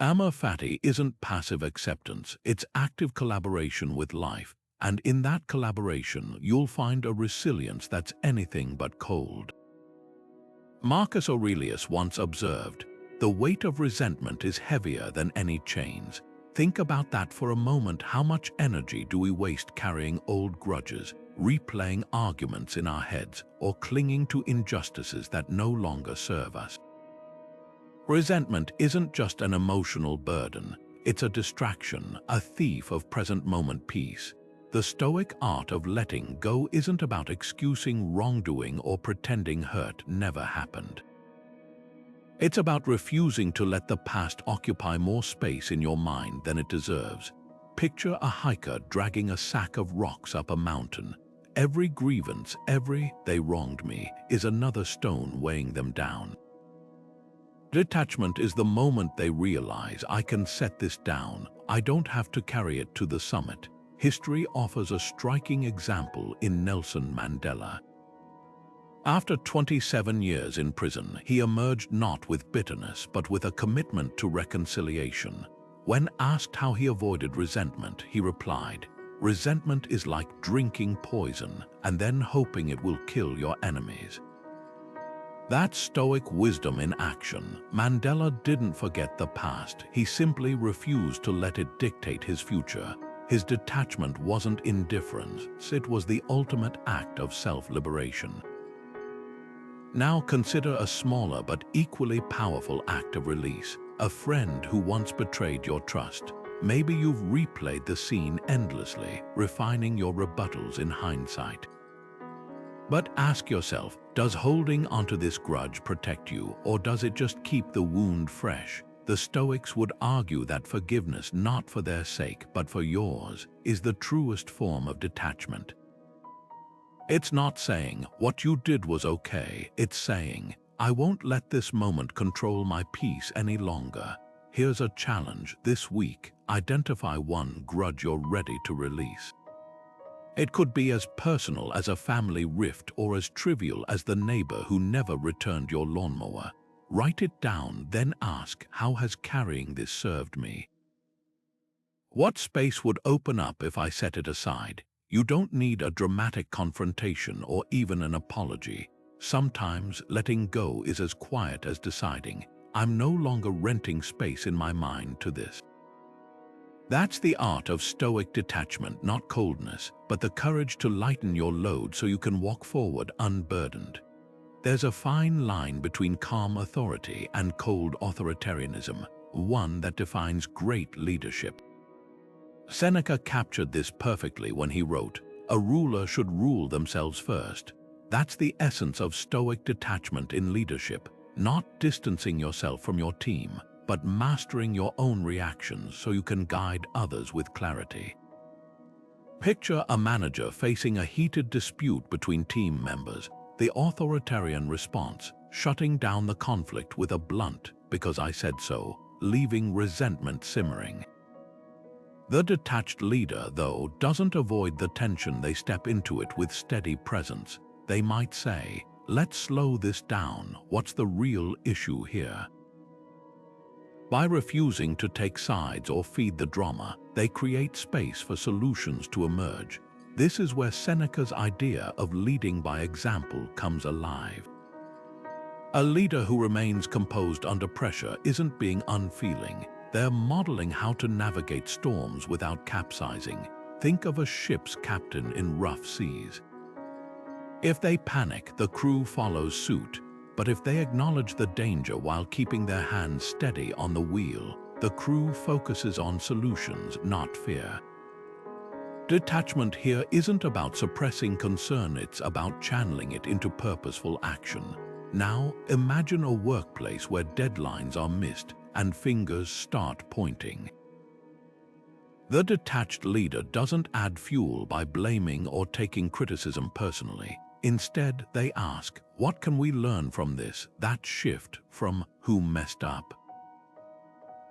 Amor fati isn't passive acceptance, it's active collaboration with life, and in that collaboration you'll find a resilience that's anything but cold. Marcus Aurelius once observed, "The weight of resentment is heavier than any chains." Think about that for a moment. How much energy do we waste carrying old grudges, replaying arguments in our heads, or clinging to injustices that no longer serve us? Resentment isn't just an emotional burden, it's a distraction, a thief of present-moment peace. The Stoic art of letting go isn't about excusing wrongdoing or pretending hurt never happened. It's about refusing to let the past occupy more space in your mind than it deserves. Picture a hiker dragging a sack of rocks up a mountain. Every grievance, every "they wronged me," is another stone weighing them down. Detachment is the moment they realize, I can set this down, I don't have to carry it to the summit. History offers a striking example in Nelson Mandela. After 27 years in prison, he emerged not with bitterness but with a commitment to reconciliation. When asked how he avoided resentment, he replied, "Resentment is like drinking poison and then hoping it will kill your enemies." That's Stoic wisdom in action. Mandela didn't forget the past, he simply refused to let it dictate his future. His detachment wasn't indifference, it was the ultimate act of self-liberation. Now consider a smaller but equally powerful act of release. A friend who once betrayed your trust. Maybe you've replayed the scene endlessly, refining your rebuttals in hindsight. But ask yourself, does holding onto this grudge protect you, or does it just keep the wound fresh? The Stoics would argue that forgiveness, not for their sake but for yours, is the truest form of detachment. It's not saying, "what you did was okay," it's saying, "I won't let this moment control my peace any longer." Here's a challenge this week. Identify one grudge you're ready to release. It could be as personal as a family rift or as trivial as the neighbor who never returned your lawnmower. Write it down, then ask, how has carrying this served me? What space would open up if I set it aside? You don't need a dramatic confrontation or even an apology. Sometimes letting go is as quiet as deciding, I'm no longer renting space in my mind to this. That's the art of Stoic detachment, not coldness, but the courage to lighten your load so you can walk forward unburdened. There's a fine line between calm authority and cold authoritarianism, one that defines great leadership. Seneca captured this perfectly when he wrote, "A ruler should rule themselves first." That's the essence of Stoic detachment in leadership, not distancing yourself from your team, but mastering your own reactions so you can guide others with clarity. Picture a manager facing a heated dispute between team members. The authoritarian response, shutting down the conflict with a blunt, "because I said so," leaving resentment simmering. The detached leader, though, doesn't avoid the tension. They step into it with steady presence. They might say, "Let's slow this down. What's the real issue here?" By refusing to take sides or feed the drama, they create space for solutions to emerge. This is where Seneca's idea of leading by example comes alive. A leader who remains composed under pressure isn't being unfeeling. They're modeling how to navigate storms without capsizing. Think of a ship's captain in rough seas. If they panic, the crew follows suit. But if they acknowledge the danger while keeping their hands steady on the wheel, the crew focuses on solutions, not fear. Detachment here isn't about suppressing concern, it's about channeling it into purposeful action. Now, imagine a workplace where deadlines are missed and fingers start pointing. The detached leader doesn't add fuel by blaming or taking criticism personally. Instead, they ask, what can we learn from this? That shift from who messed up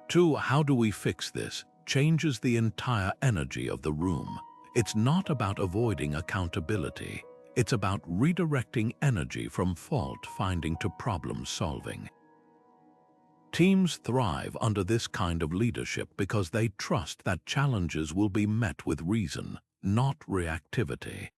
to how do we fix this changes the entire energy of the room. It's not about avoiding accountability. It's about redirecting energy from fault-finding to problem-solving. Teams thrive under this kind of leadership because they trust that challenges will be met with reason, not reactivity.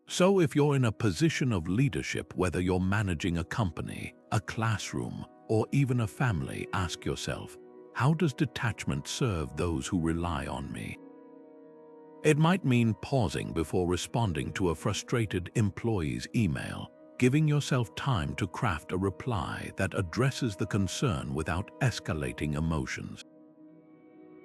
So if you're in a position of leadership, whether you're managing a company, a classroom, or even a family, ask yourself, how does detachment serve those who rely on me? It might mean pausing before responding to a frustrated employee's email, giving yourself time to craft a reply that addresses the concern without escalating emotions.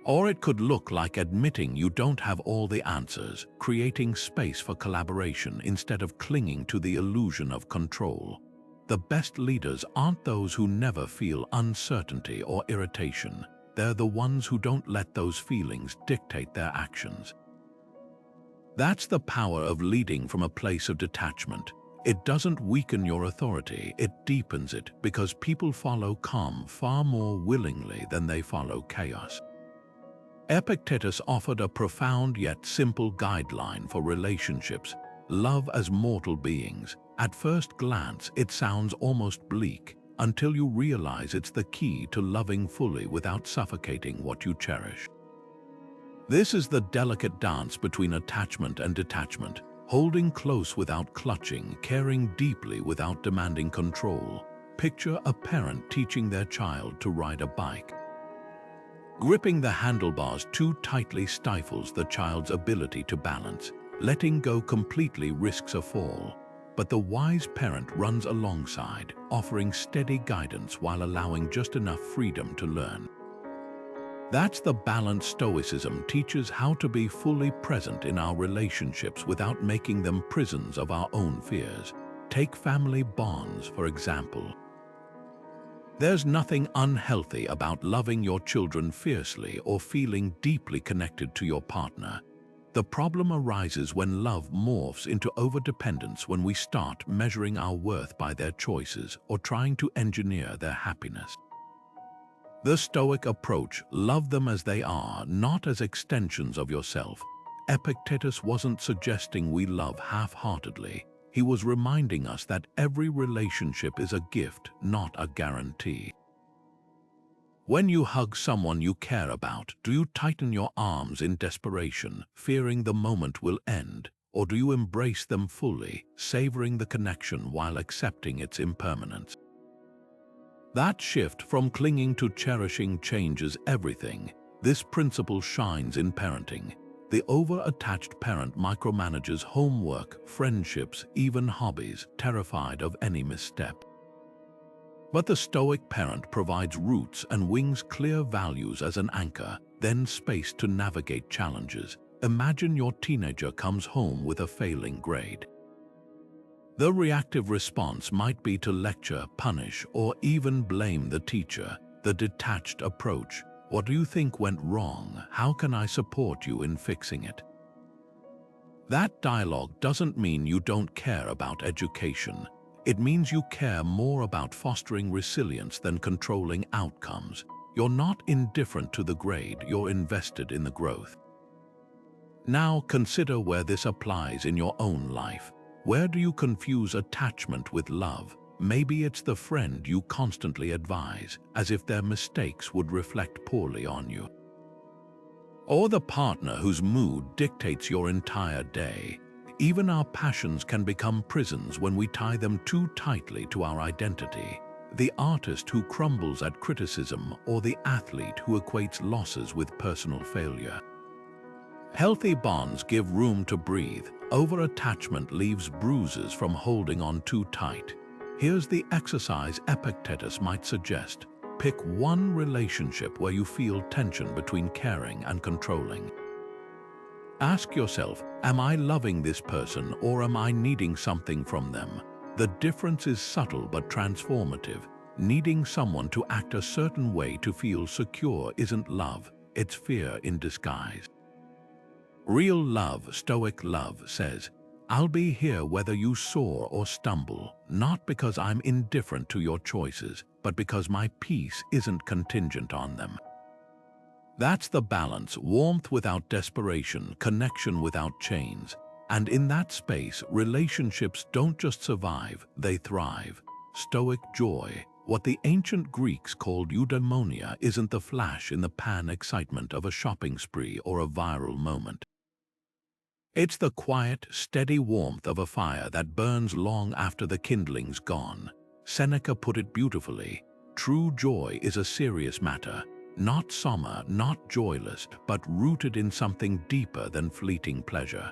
Or it could look like admitting you don't have all the answers, creating space for collaboration instead of clinging to the illusion of control. The best leaders aren't those who never feel uncertainty or irritation. They're the ones who don't let those feelings dictate their actions. That's the power of leading from a place of detachment. It doesn't weaken your authority, it deepens it, because people follow calm far more willingly than they follow chaos. Epictetus offered a profound yet simple guideline for relationships: love as mortal beings. At first glance, it sounds almost bleak, until you realize it's the key to loving fully without suffocating what you cherish. This is the delicate dance between attachment and detachment, holding close without clutching, caring deeply without demanding control. Picture a parent teaching their child to ride a bike. Gripping the handlebars too tightly stifles the child's ability to balance. Letting go completely risks a fall. But the wise parent runs alongside, offering steady guidance while allowing just enough freedom to learn. That's the balance Stoicism teaches: how to be fully present in our relationships without making them prisons of our own fears. Take family bonds, for example. There's nothing unhealthy about loving your children fiercely or feeling deeply connected to your partner. The problem arises when love morphs into overdependence, when we start measuring our worth by their choices or trying to engineer their happiness. The Stoic approach: love them as they are, not as extensions of yourself. Epictetus wasn't suggesting we love half-heartedly. He was reminding us that every relationship is a gift, not a guarantee. When you hug someone you care about, do you tighten your arms in desperation, fearing the moment will end, or do you embrace them fully, savoring the connection while accepting its impermanence? That shift from clinging to cherishing changes everything. This principle shines in parenting. The over-attached parent micromanages homework, friendships, even hobbies, terrified of any misstep. But the Stoic parent provides roots and wings, clear values as an anchor, then space to navigate challenges. Imagine your teenager comes home with a failing grade. The reactive response might be to lecture, punish, or even blame the teacher. The detached approach: what do you think went wrong? How can I support you in fixing it? That dialogue doesn't mean you don't care about education. It means you care more about fostering resilience than controlling outcomes. You're not indifferent to the grade, you're invested in the growth. Now consider where this applies in your own life. Where do you confuse attachment with love? Maybe it's the friend you constantly advise, as if their mistakes would reflect poorly on you. Or the partner whose mood dictates your entire day. Even our passions can become prisons when we tie them too tightly to our identity. The artist who crumbles at criticism, or the athlete who equates losses with personal failure. Healthy bonds give room to breathe. Over-attachment leaves bruises from holding on too tight. Here's the exercise Epictetus might suggest. Pick one relationship where you feel tension between caring and controlling. Ask yourself, am I loving this person or am I needing something from them? The difference is subtle but transformative. Needing someone to act a certain way to feel secure isn't love, it's fear in disguise. Real love, Stoic love, says, I'll be here whether you soar or stumble, not because I'm indifferent to your choices, but because my peace isn't contingent on them. That's the balance: warmth without desperation, connection without chains. And in that space, relationships don't just survive, they thrive. Stoic joy, what the ancient Greeks called eudaimonia, isn't the flash in the pan excitement of a shopping spree or a viral moment. It's the quiet, steady warmth of a fire that burns long after the kindling's gone. Seneca put it beautifully: true joy is a serious matter. Not somber, not joyless, but rooted in something deeper than fleeting pleasure.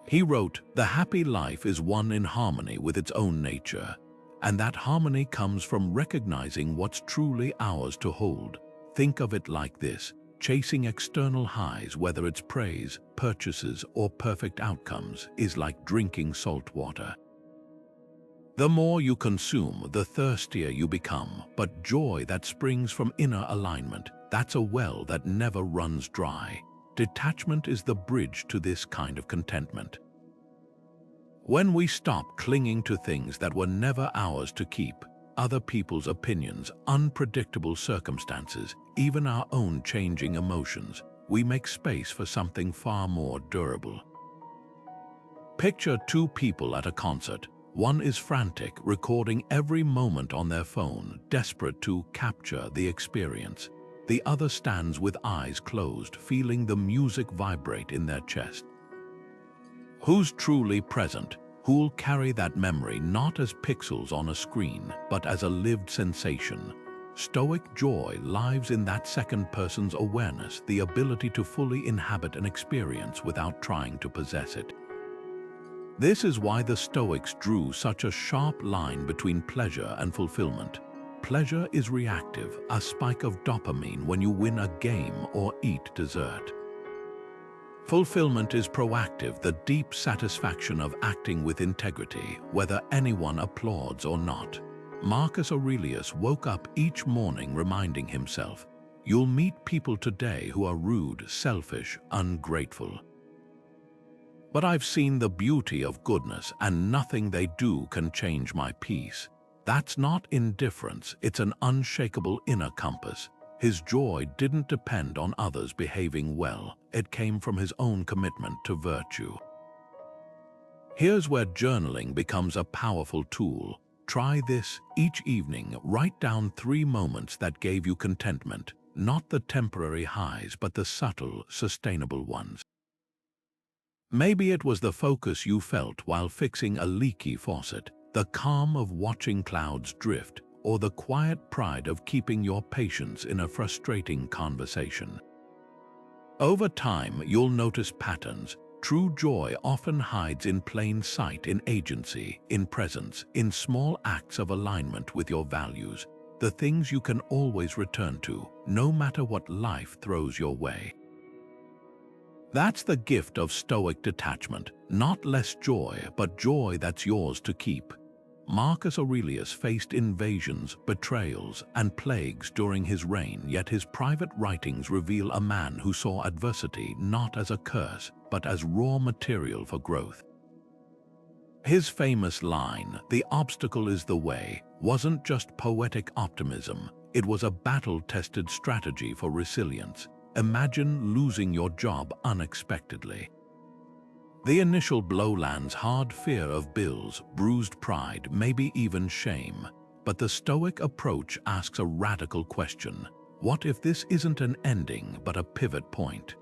He wrote, "The happy life is one in harmony with its own nature, and that harmony comes from recognizing what's truly ours to hold." Think of it like this: chasing external highs, whether it's praise, purchases, or perfect outcomes, is like drinking salt water. The more you consume, the thirstier you become, but joy that springs from inner alignment, that's a well that never runs dry. Detachment is the bridge to this kind of contentment. When we stop clinging to things that were never ours to keep, other people's opinions, unpredictable circumstances, even our own changing emotions, we make space for something far more durable. Picture two people at a concert. One is frantic, recording every moment on their phone, desperate to capture the experience. The other stands with eyes closed, feeling the music vibrate in their chest. Who's truly present? Who'll carry that memory not as pixels on a screen, but as a lived sensation? Stoic joy lives in that second person's awareness, the ability to fully inhabit an experience without trying to possess it. This is why the Stoics drew such a sharp line between pleasure and fulfillment. Pleasure is reactive, a spike of dopamine when you win a game or eat dessert. Fulfillment is proactive, the deep satisfaction of acting with integrity, whether anyone applauds or not. Marcus Aurelius woke up each morning reminding himself, "You'll meet people today who are rude, selfish, ungrateful. But I've seen the beauty of goodness, and nothing they do can change my peace." That's not indifference, it's an unshakable inner compass. His joy didn't depend on others behaving well, it came from his own commitment to virtue. Here's where journaling becomes a powerful tool. Try this: each evening, write down 3 moments that gave you contentment, not the temporary highs but the subtle, sustainable ones. Maybe it was the focus you felt while fixing a leaky faucet, the calm of watching clouds drift, or the quiet pride of keeping your patience in a frustrating conversation. Over time, you'll notice patterns. True joy often hides in plain sight, in agency, in presence, in small acts of alignment with your values, the things you can always return to, no matter what life throws your way. That's the gift of Stoic detachment, not less joy, but joy that's yours to keep. Marcus Aurelius faced invasions, betrayals, and plagues during his reign, yet his private writings reveal a man who saw adversity not as a curse, but as raw material for growth. His famous line, "The obstacle is the way," wasn't just poetic optimism, it was a battle-tested strategy for resilience. Imagine losing your job unexpectedly. The initial blow lands hard: fear of bills, bruised pride, maybe even shame. But the Stoic approach asks a radical question. What if this isn't an ending but a pivot point?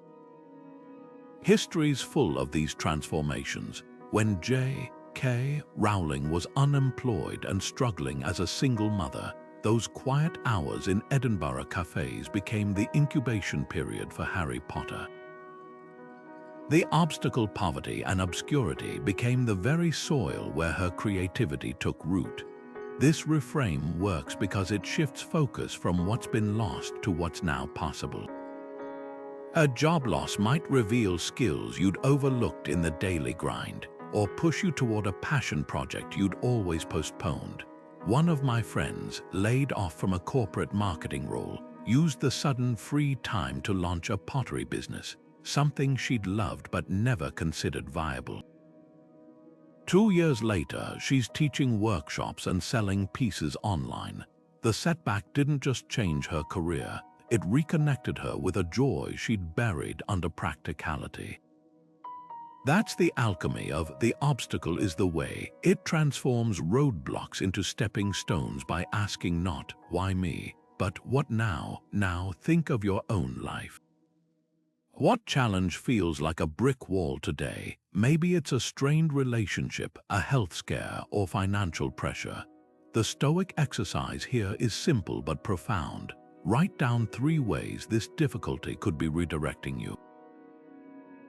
History's full of these transformations. When J.K. Rowling was unemployed and struggling as a single mother, those quiet hours in Edinburgh cafes became the incubation period for Harry Potter. The obstacle, poverty and obscurity, became the very soil where her creativity took root. This reframe works because it shifts focus from what's been lost to what's now possible. A job loss might reveal skills you'd overlooked in the daily grind, or push you toward a passion project you'd always postponed. One of my friends, laid off from a corporate marketing role, used the sudden free time to launch a pottery business, something she'd loved but never considered viable. 2 years later, she's teaching workshops and selling pieces online. The setback didn't just change her career, it reconnected her with a joy she'd buried under practicality. That's the alchemy of "the obstacle is the way." It transforms roadblocks into stepping stones by asking not, "Why me?" but "What now?" Now think of your own life. What challenge feels like a brick wall today? Maybe it's a strained relationship, a health scare, or financial pressure. The Stoic exercise here is simple but profound. Write down 3 ways this difficulty could be redirecting you.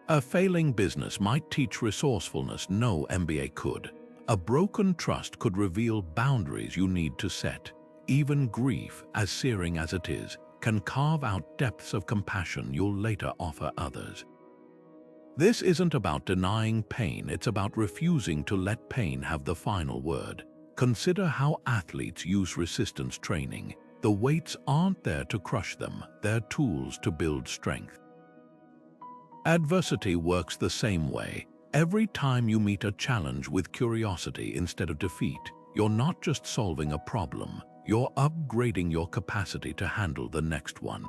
A failing business might teach resourcefulness no MBA could. A broken trust could reveal boundaries you need to set. Even grief, as searing as it is, can carve out depths of compassion you'll later offer others. This isn't about denying pain, it's about refusing to let pain have the final word. Consider how athletes use resistance training. The weights aren't there to crush them, they're tools to build strength. Adversity works the same way. Every time you meet a challenge with curiosity instead of defeat, you're not just solving a problem, you're upgrading your capacity to handle the next one.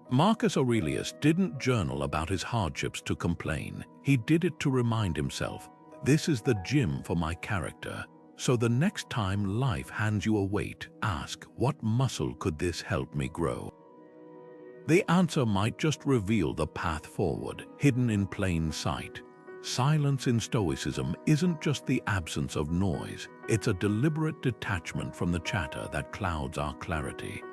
Marcus Aurelius didn't journal about his hardships to complain. He did it to remind himself, "This is the gym for my character." So the next time life hands you a weight, ask, "What muscle could this help me grow?" The answer might just reveal the path forward, hidden in plain sight. Silence in Stoicism isn't just the absence of noise, it's a deliberate detachment from the chatter that clouds our clarity.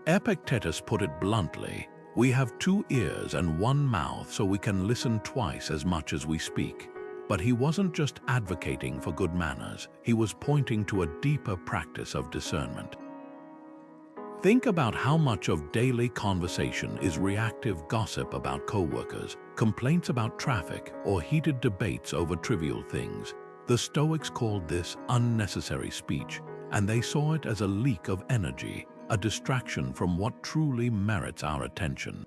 Epictetus put it bluntly, "We have 2 ears and 1 mouth so we can listen twice as much as we speak." But he wasn't just advocating for good manners, he was pointing to a deeper practice of discernment. Think about how much of daily conversation is reactive gossip about coworkers, complaints about traffic, or heated debates over trivial things. The Stoics called this unnecessary speech, and they saw it as a leak of energy, a distraction from what truly merits our attention.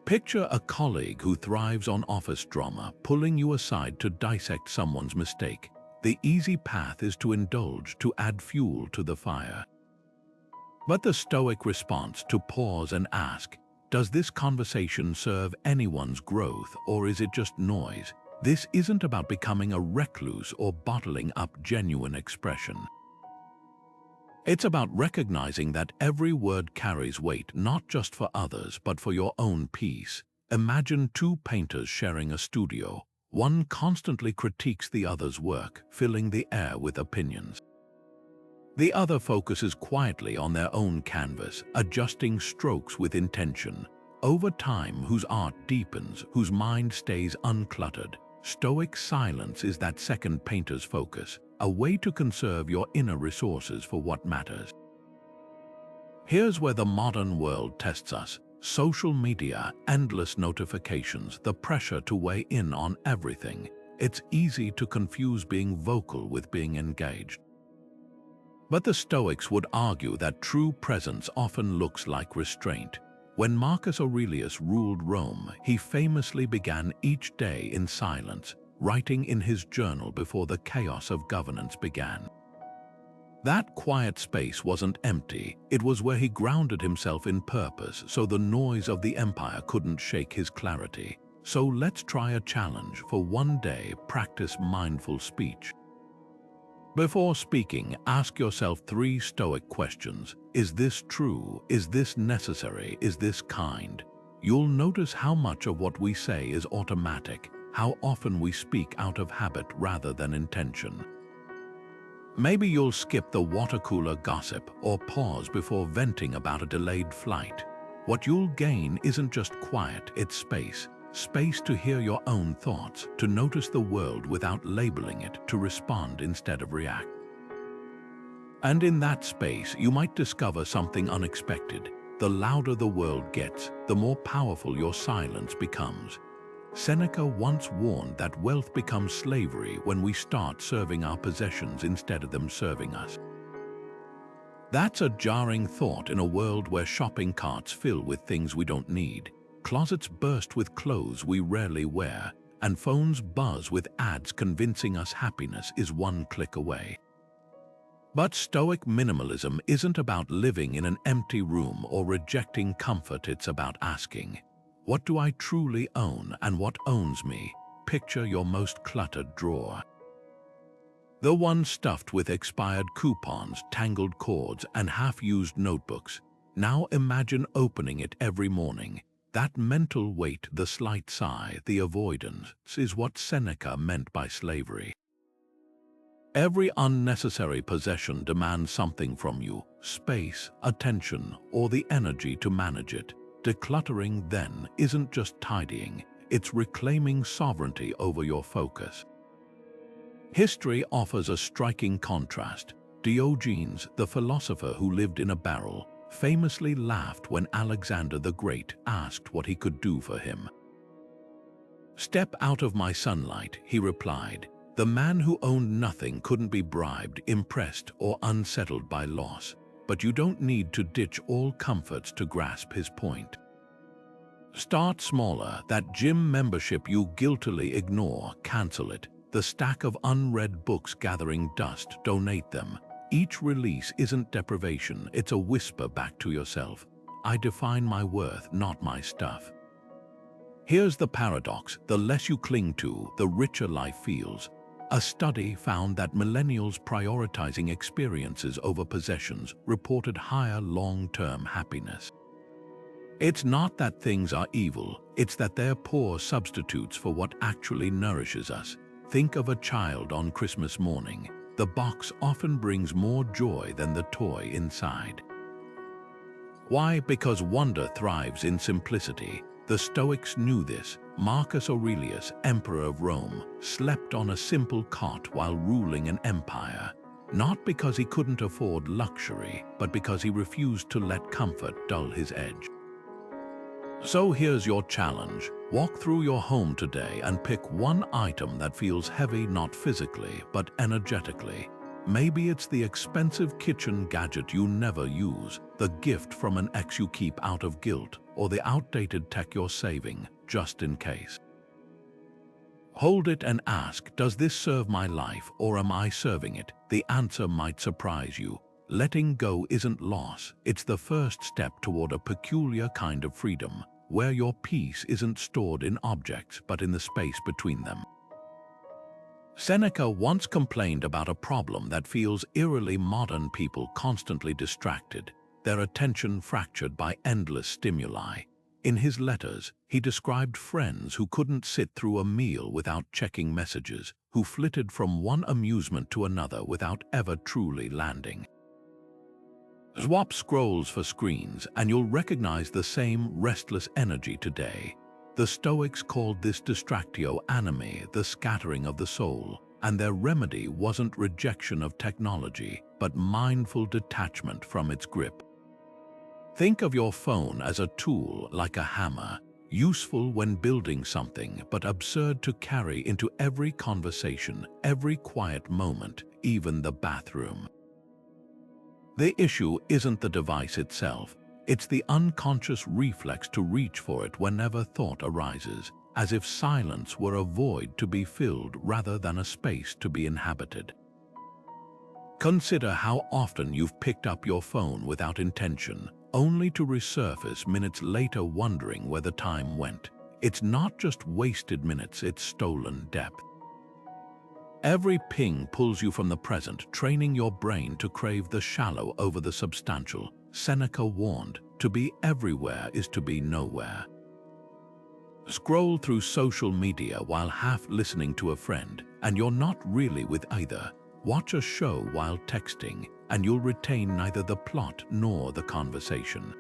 Picture a colleague who thrives on office drama, pulling you aside to dissect someone's mistake. The easy path is to indulge, to add fuel to the fire. But the Stoic response to pause and ask, does this conversation serve anyone's growth or is it just noise? This isn't about becoming a recluse or bottling up genuine expression. It's about recognizing that every word carries weight not just for others but for your own peace. Imagine two painters sharing a studio. One constantly critiques the other's work, filling the air with opinions. The other focuses quietly on their own canvas, adjusting strokes with intention. Over time, whose art deepens, whose mind stays uncluttered. Stoic silence is that second painter's focus, a way to conserve your inner resources for what matters. Here's where the modern world tests us. Social media, endless notifications, the pressure to weigh in on everything. It's easy to confuse being vocal with being engaged. But the Stoics would argue that true presence often looks like restraint. When Marcus Aurelius ruled Rome, he famously began each day in silence, writing in his journal before the chaos of governance began. That quiet space wasn't empty, it was where he grounded himself in purpose so the noise of the empire couldn't shake his clarity. So let's try a challenge. For one day, practice mindful speech. Before speaking, ask yourself 3 Stoic questions. Is this true? Is this necessary? Is this kind? You'll notice how much of what we say is automatic, how often we speak out of habit rather than intention. Maybe you'll skip the water cooler gossip or pause before venting about a delayed flight. What you'll gain isn't just quiet, it's space. Space to hear your own thoughts, to notice the world without labeling it, to respond instead of react. And in that space, you might discover something unexpected. The louder the world gets, the more powerful your silence becomes. Seneca once warned that wealth becomes slavery when we start serving our possessions instead of them serving us. That's a jarring thought in a world where shopping carts fill with things we don't need. Closets burst with clothes we rarely wear, and phones buzz with ads convincing us happiness is one click away. But Stoic minimalism isn't about living in an empty room or rejecting comfort, it's about asking, what do I truly own and what owns me? Picture your most cluttered drawer. The one stuffed with expired coupons, tangled cords, and half-used notebooks. Now imagine opening it every morning. That mental weight, the slight sigh, the avoidance, is what Seneca meant by slavery. Every unnecessary possession demands something from you: space, attention, or the energy to manage it. Decluttering, then, isn't just tidying, it's reclaiming sovereignty over your focus. History offers a striking contrast. Diogenes, the philosopher who lived in a barrel, famously laughed when Alexander the Great asked what he could do for him. "Step out of my sunlight," he replied. The man who owned nothing couldn't be bribed, impressed, or unsettled by loss. But you don't need to ditch all comforts to grasp his point. Start smaller. That gym membership you guiltily ignore, cancel it. The stack of unread books gathering dust, donate them. Each release isn't deprivation, it's a whisper back to yourself. I define my worth, not my stuff. Here's the paradox: the less you cling to, the richer life feels. A study found that millennials prioritizing experiences over possessions reported higher long-term happiness. It's not that things are evil, it's that they're poor substitutes for what actually nourishes us. Think of a child on Christmas morning. The box often brings more joy than the toy inside. Why? Because wonder thrives in simplicity. The Stoics knew this. Marcus Aurelius, emperor of Rome, slept on a simple cot while ruling an empire. Not because he couldn't afford luxury, but because he refused to let comfort dull his edge. So here's your challenge. Walk through your home today and pick one item that feels heavy, not physically, but energetically. Maybe it's the expensive kitchen gadget you never use, the gift from an ex you keep out of guilt, or the outdated tech you're saving, just in case. Hold it and ask, does this serve my life or am I serving it? The answer might surprise you. letting go isn't loss, it's the first step toward a peculiar kind of freedom, where your peace isn't stored in objects but in the space between them. Seneca once complained about a problem that feels eerily modern: people constantly distracted, their attention fractured by endless stimuli. In his letters, he described friends who couldn't sit through a meal without checking messages, who flitted from one amusement to another without ever truly landing. Swap scrolls for screens and you'll recognize the same restless energy today. The Stoics called this distractio animi, the scattering of the soul, and their remedy wasn't rejection of technology, but mindful detachment from its grip. Think of your phone as a tool, like a hammer, useful when building something, but absurd to carry into every conversation, every quiet moment, even the bathroom. The issue isn't the device itself, it's the unconscious reflex to reach for it whenever thought arises, as if silence were a void to be filled rather than a space to be inhabited. Consider how often you've picked up your phone without intention, only to resurface minutes later wondering where the time went. It's not just wasted minutes, it's stolen depth. Every ping pulls you from the present, training your brain to crave the shallow over the substantial. Seneca warned, to be everywhere is to be nowhere. Scroll through social media while half listening to a friend, and you're not really with either. Watch a show while texting, and you'll retain neither the plot nor the conversation.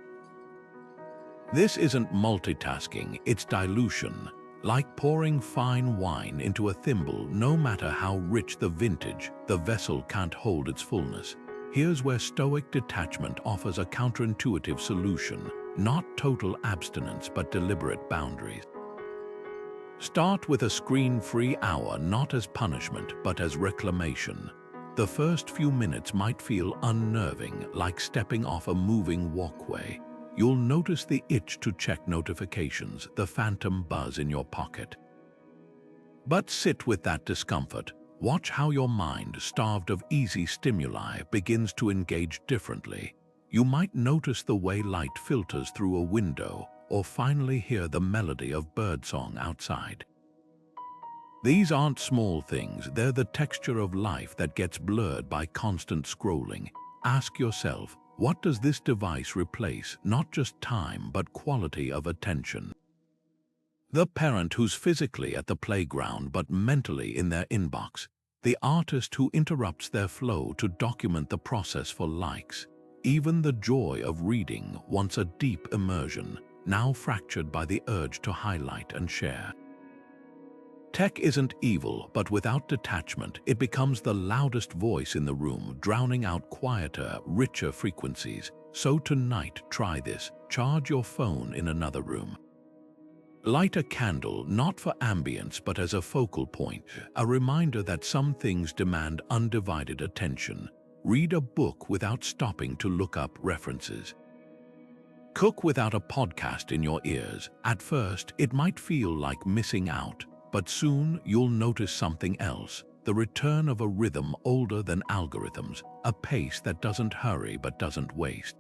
This isn't multitasking, it's dilution. Like pouring fine wine into a thimble, no matter how rich the vintage, the vessel can't hold its fullness. Here's where Stoic detachment offers a counterintuitive solution, not total abstinence but deliberate boundaries. Start with a screen-free hour, not as punishment but as reclamation. The first few minutes might feel unnerving, like stepping off a moving walkway. You'll notice the itch to check notifications, the phantom buzz in your pocket. But sit with that discomfort. Watch how your mind, starved of easy stimuli, begins to engage differently. You might notice the way light filters through a window, or finally hear the melody of birdsong outside. These aren't small things, they're the texture of life that gets blurred by constant scrolling. Ask yourself, what does this device replace? Not just time, but quality of attention. The parent who's physically at the playground but mentally in their inbox. The artist who interrupts their flow to document the process for likes. Even the joy of reading, once a deep immersion, now fractured by the urge to highlight and share. Tech isn't evil, but without detachment, it becomes the loudest voice in the room, drowning out quieter, richer frequencies. So tonight, try this. Charge your phone in another room. Light a candle, not for ambience, but as a focal point, a reminder that some things demand undivided attention. Read a book without stopping to look up references. Cook without a podcast in your ears. At first, it might feel like missing out. But soon you'll notice something else, the return of a rhythm older than algorithms, a pace that doesn't hurry but doesn't waste.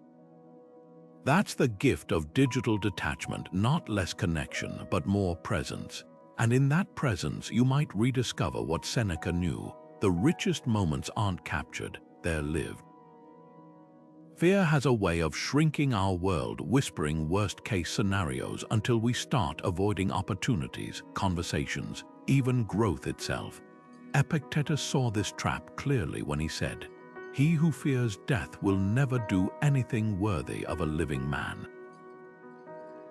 That's the gift of digital detachment, not less connection but more presence. And in that presence you might rediscover what Seneca knew: the richest moments aren't captured, they're lived. Fear has a way of shrinking our world, whispering worst-case scenarios until we start avoiding opportunities, conversations, even growth itself. Epictetus saw this trap clearly when he said, "He who fears death will never do anything worthy of a living man."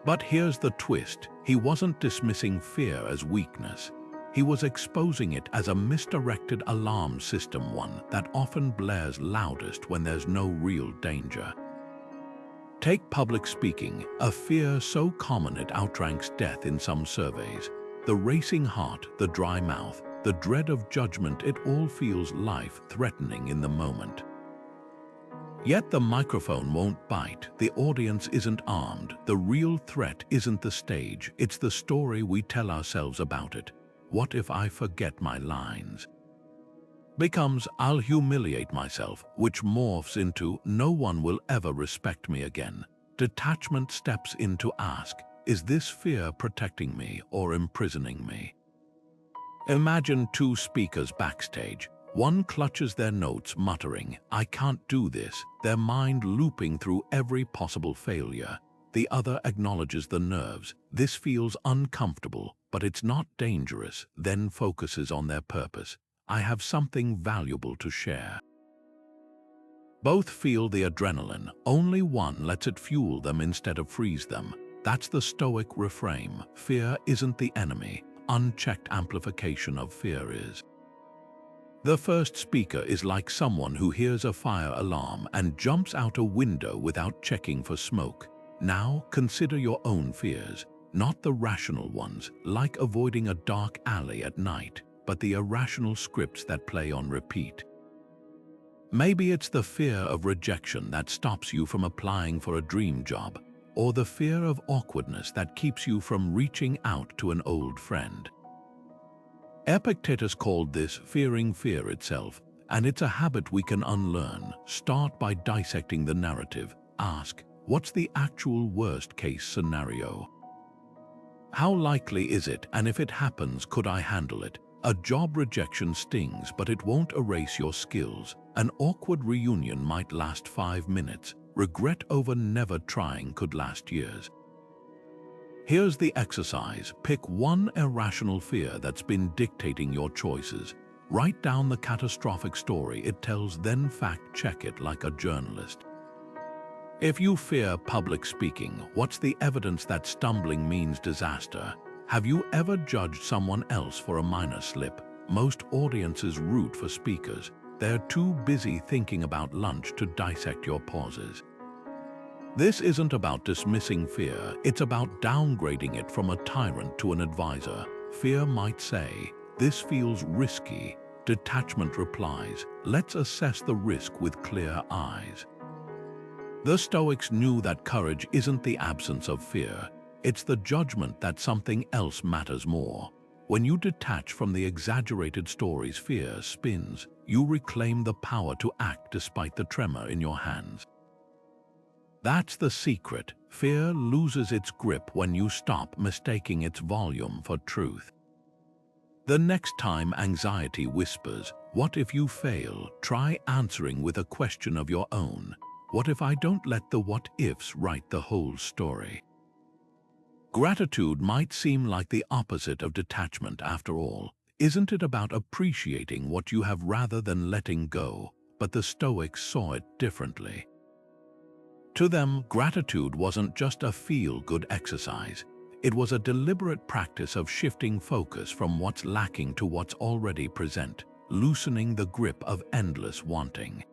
But here's the twist: he wasn't dismissing fear as weakness. He was exposing it as a misdirected alarm system, one that often blares loudest when there's no real danger. Take public speaking, a fear so common it outranks death in some surveys. The racing heart, the dry mouth, the dread of judgment, it all feels life-threatening in the moment. Yet the microphone won't bite, the audience isn't armed, the real threat isn't the stage, it's the story we tell ourselves about it. What if I forget my lines? becomes "I'll humiliate myself," which morphs into "no one will ever respect me again." Detachment steps in to ask, is this fear protecting me or imprisoning me? Imagine two speakers backstage. One clutches their notes, muttering, "I can't do this," their mind looping through every possible failure. The other acknowledges the nerves. This feels uncomfortable, but it's not dangerous, then focuses on their purpose. "I have something valuable to share." Both feel the adrenaline, only one lets it fuel them instead of freeze them. That's the Stoic Reframe. Fear isn't the enemy. Unchecked amplification of fear is. The first speaker is like someone who hears a fire alarm and jumps out a window without checking for smoke. Now consider your own fears, not the rational ones, like avoiding a dark alley at night, but the irrational scripts that play on repeat. Maybe it's the fear of rejection that stops you from applying for a dream job, or the fear of awkwardness that keeps you from reaching out to an old friend. Epictetus called this fearing fear itself, and it's a habit we can unlearn. Start by dissecting the narrative. Ask, what's the actual worst-case scenario? How likely is it, and if it happens, could I handle it? A job rejection stings, but it won't erase your skills. An awkward reunion might last 5 minutes. Regret over never trying could last years. Here's the exercise. Pick one irrational fear that's been dictating your choices. Write down the catastrophic story it tells, then fact-check it like a journalist. If you fear public speaking, what's the evidence that stumbling means disaster? Have you ever judged someone else for a minor slip? Most audiences root for speakers. They're too busy thinking about lunch to dissect your pauses. This isn't about dismissing fear, it's about downgrading it from a tyrant to an advisor. Fear might say, "This feels risky." Detachment replies, "Let's assess the risk with clear eyes." The Stoics knew that courage isn't the absence of fear, it's the judgment that something else matters more. When you detach from the exaggerated stories fear spins, you reclaim the power to act despite the tremor in your hands. That's the secret. Fear loses its grip when you stop mistaking its volume for truth. The next time anxiety whispers, "What if you fail?" try answering with a question of your own. What if I don't let the what-ifs write the whole story? Gratitude might seem like the opposite of detachment after all. Isn't it about appreciating what you have rather than letting go? But the Stoics saw it differently. To them, gratitude wasn't just a feel-good exercise. It was a deliberate practice of shifting focus from what's lacking to what's already present, loosening the grip of endless wanting.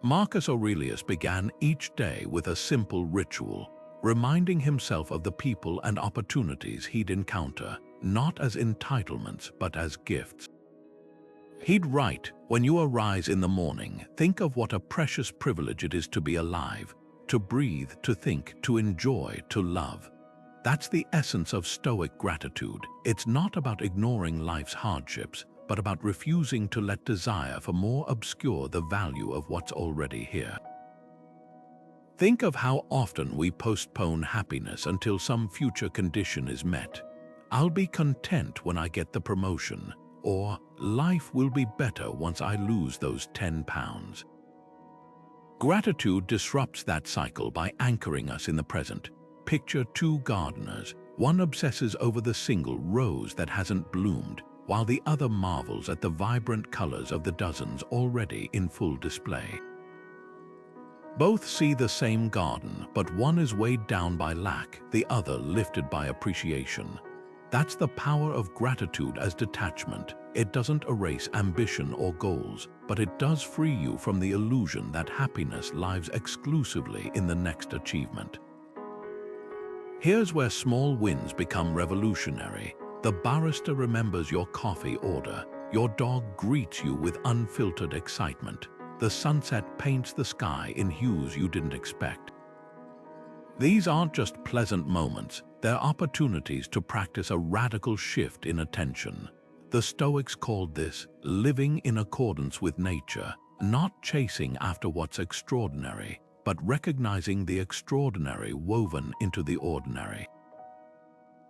Marcus Aurelius began each day with a simple ritual, reminding himself of the people and opportunities he'd encounter, not as entitlements but as gifts. He'd write, "When you arise in the morning, think of what a precious privilege it is to be alive, to breathe, to think, to enjoy, to love." That's the essence of Stoic gratitude. It's not about ignoring life's hardships, but about refusing to let desire for more obscure the value of what's already here. Think of how often we postpone happiness until some future condition is met. "I'll be content when I get the promotion," or "Life will be better once I lose those 10 pounds. Gratitude disrupts that cycle by anchoring us in the present. Picture two gardeners. One obsesses over the single rose that hasn't bloomed, while the other marvels at the vibrant colors of the dozens already in full display. Both see the same garden, but one is weighed down by lack, the other lifted by appreciation. That's the power of gratitude as detachment. It doesn't erase ambition or goals, but it does free you from the illusion that happiness lies exclusively in the next achievement. Here's where small wins become revolutionary. The barista remembers your coffee order. Your dog greets you with unfiltered excitement. The sunset paints the sky in hues you didn't expect. These aren't just pleasant moments, they're opportunities to practice a radical shift in attention. The Stoics called this living in accordance with nature, not chasing after what's extraordinary, but recognizing the extraordinary woven into the ordinary.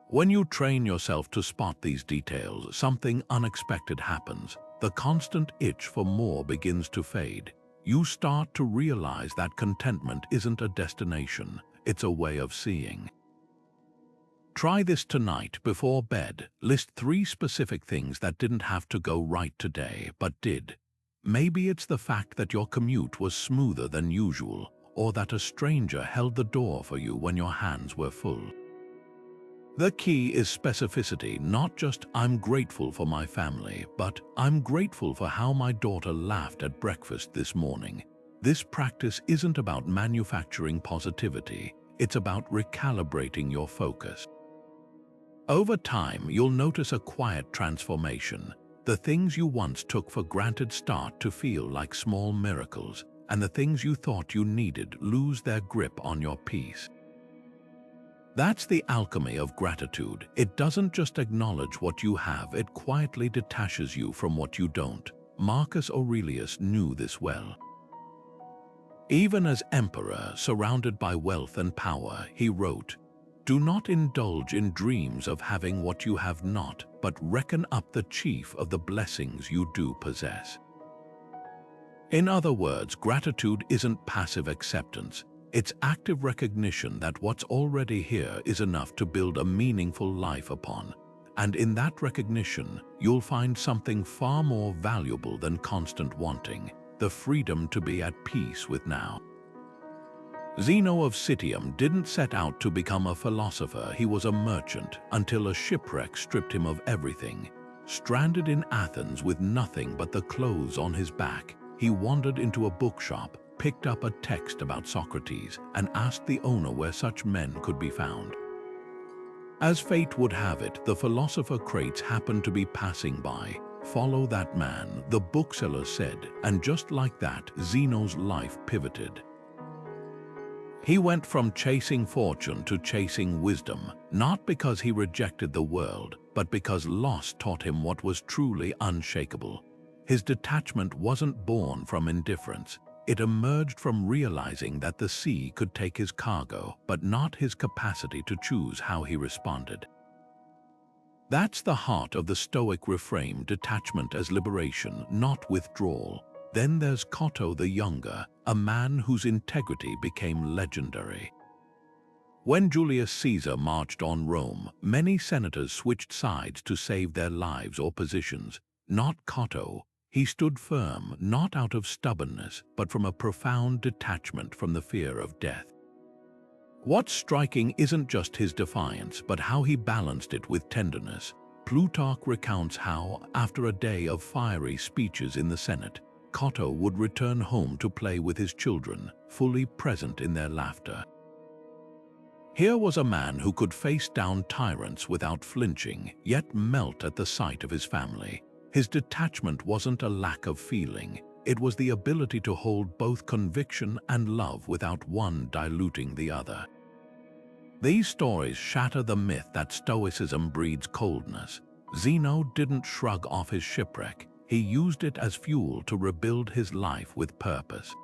When you train yourself to spot these details, something unexpected happens. The constant itch for more begins to fade. You start to realize that contentment isn't a destination, it's a way of seeing. Try this tonight before bed. List 3 specific things that didn't have to go right today, but did. Maybe it's the fact that your commute was smoother than usual, or that a stranger held the door for you when your hands were full. The key is specificity, not just "I'm grateful for my family," but "I'm grateful for how my daughter laughed at breakfast this morning." This practice isn't about manufacturing positivity, it's about recalibrating your focus. Over time, you'll notice a quiet transformation. The things you once took for granted start to feel like small miracles, and the things you thought you needed lose their grip on your peace. That's the alchemy of gratitude. It doesn't just acknowledge what you have, it quietly detaches you from what you don't. Marcus Aurelius knew this well. Even as emperor, surrounded by wealth and power, he wrote, "Do not indulge in dreams of having what you have not, but reckon up the chief of the blessings you do possess." In other words, gratitude isn't passive acceptance. It's active recognition that what's already here is enough to build a meaningful life upon. And in that recognition, you'll find something far more valuable than constant wanting: the freedom to be at peace with now. Zeno of Citium didn't set out to become a philosopher, he was a merchant, until a shipwreck stripped him of everything. Stranded in Athens with nothing but the clothes on his back, he wandered into a bookshop, picked up a text about Socrates, and asked the owner where such men could be found. As fate would have it, the philosopher Crates happened to be passing by. "Follow that man," the bookseller said, and just like that, Zeno's life pivoted. He went from chasing fortune to chasing wisdom, not because he rejected the world, but because loss taught him what was truly unshakable. His detachment wasn't born from indifference. It emerged from realizing that the sea could take his cargo, but not his capacity to choose how he responded. That's the heart of the Stoic Reframe: detachment as liberation, not withdrawal. Then there's Cato the Younger, a man whose integrity became legendary. When Julius Caesar marched on Rome, many senators switched sides to save their lives or positions. Not Cato. He stood firm, not out of stubbornness, but from a profound detachment from the fear of death. What's striking isn't just his defiance, but how he balanced it with tenderness. Plutarch recounts how, after a day of fiery speeches in the Senate, Cato would return home to play with his children, fully present in their laughter. Here was a man who could face down tyrants without flinching, yet melt at the sight of his family. His detachment wasn't a lack of feeling, it was the ability to hold both conviction and love without one diluting the other. These stories shatter the myth that Stoicism breeds coldness. Zeno didn't shrug off his shipwreck, he used it as fuel to rebuild his life with purpose.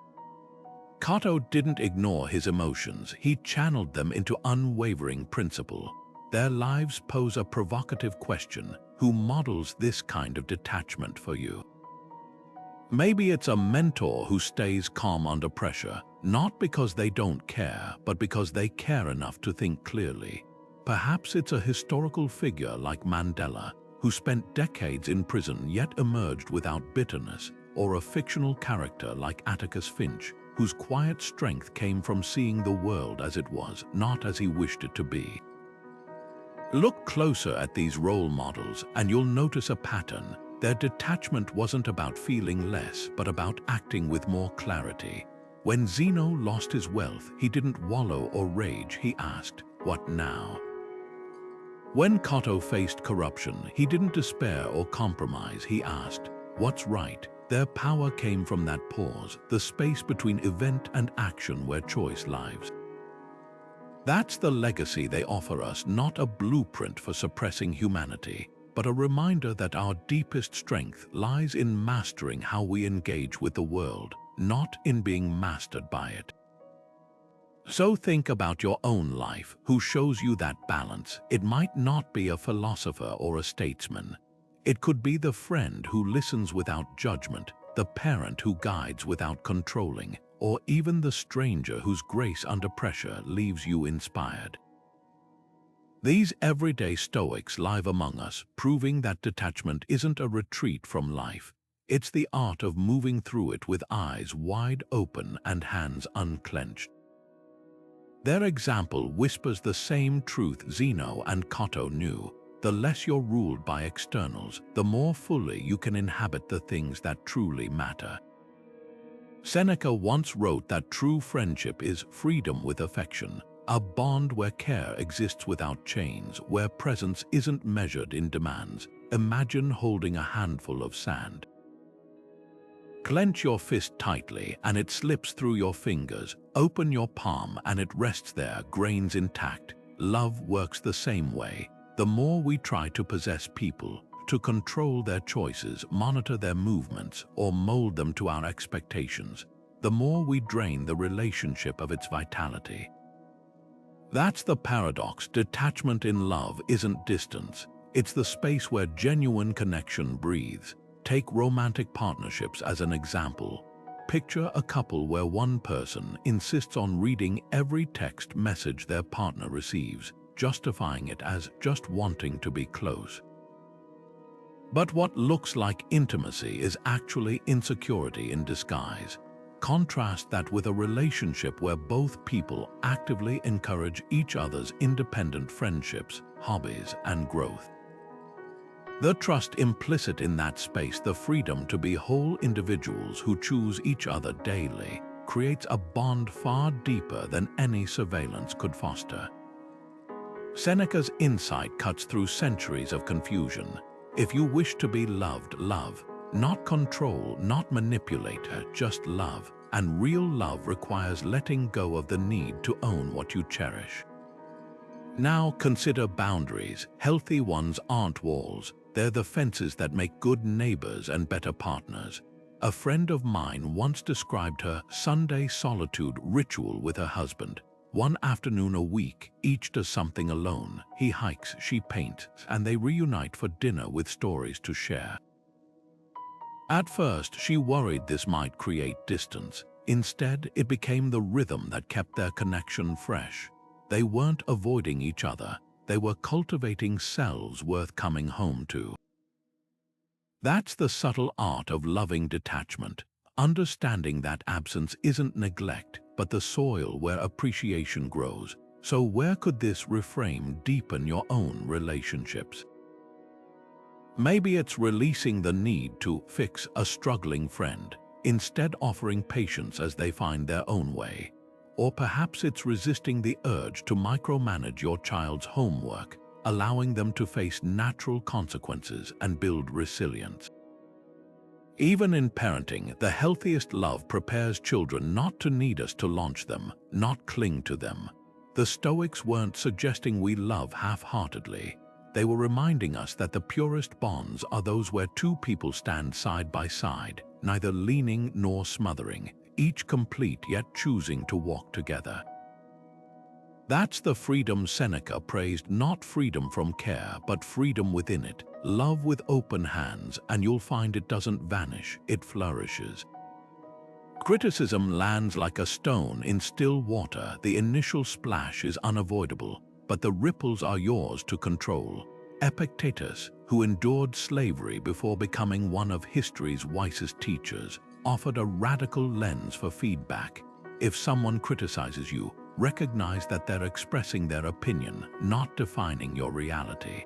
Cato didn't ignore his emotions, he channeled them into unwavering principle. Their lives pose a provocative question: who models this kind of detachment for you? Maybe it's a mentor who stays calm under pressure, not because they don't care, but because they care enough to think clearly. Perhaps it's a historical figure like Mandela, who spent decades in prison yet emerged without bitterness, or a fictional character like Atticus Finch, whose quiet strength came from seeing the world as it was, not as he wished it to be. Look closer at these role models and you'll notice a pattern. Their detachment wasn't about feeling less, but about acting with more clarity. When Zeno lost his wealth, he didn't wallow or rage, he asked, "What now?" When Cato faced corruption, he didn't despair or compromise, he asked, "What's right?" Their power came from that pause, the space between event and action where choice lives. That's the legacy they offer us, not a blueprint for suppressing humanity, but a reminder that our deepest strength lies in mastering how we engage with the world, not in being mastered by it. So think about your own life. Who shows you that balance? It might not be a philosopher or a statesman. It could be the friend who listens without judgment, the parent who guides without controlling, or even the stranger whose grace under pressure leaves you inspired. These everyday Stoics live among us, proving that detachment isn't a retreat from life. It's the art of moving through it with eyes wide open and hands unclenched. Their example whispers the same truth Zeno and Cato knew. The less you're ruled by externals, the more fully you can inhabit the things that truly matter. Seneca once wrote that true friendship is freedom with affection, a bond where care exists without chains, where presence isn't measured in demands. Imagine holding a handful of sand. Clench your fist tightly and it slips through your fingers. Open your palm and it rests there, grains intact. Love works the same way. The more we try to possess people, to control their choices, monitor their movements, or mold them to our expectations, the more we drain the relationship of its vitality. That's the paradox. Detachment in love isn't distance. It's the space where genuine connection breathes. Take romantic partnerships as an example. Picture a couple where one person insists on reading every text message their partner receives, justifying it as just wanting to be close. But what looks like intimacy is actually insecurity in disguise. Contrast that with a relationship where both people actively encourage each other's independent friendships, hobbies, and growth. The trust implicit in that space, the freedom to be whole individuals who choose each other daily, creates a bond far deeper than any surveillance could foster. Seneca's insight cuts through centuries of confusion. If you wish to be loved, love. Not control, not manipulate her, just love. And real love requires letting go of the need to own what you cherish. Now consider boundaries. Healthy ones aren't walls. They're the fences that make good neighbors and better partners. A friend of mine once described her Sunday solitude ritual with her husband. One afternoon a week, each does something alone. He hikes, she paints, and they reunite for dinner with stories to share. At first, she worried this might create distance. Instead, it became the rhythm that kept their connection fresh. They weren't avoiding each other. They were cultivating selves worth coming home to. That's the subtle art of loving detachment, understanding that absence isn't neglect, but the soil where appreciation grows. So where could this reframe deepen your own relationships? Maybe it's releasing the need to fix a struggling friend, instead offering patience as they find their own way. Or perhaps it's resisting the urge to micromanage your child's homework, allowing them to face natural consequences and build resilience. Even in parenting, the healthiest love prepares children not to need us to launch them, not cling to them. The Stoics weren't suggesting we love half-heartedly. They were reminding us that the purest bonds are those where two people stand side by side, neither leaning nor smothering, each complete yet choosing to walk together. That's the freedom Seneca praised, not freedom from care, but freedom within it. Love with open hands, and you'll find it doesn't vanish, it flourishes. Criticism lands like a stone in still water. The initial splash is unavoidable, but the ripples are yours to control. Epictetus, who endured slavery before becoming one of history's wisest teachers, offered a radical lens for feedback. If someone criticizes you, recognize that they're expressing their opinion, not defining your reality.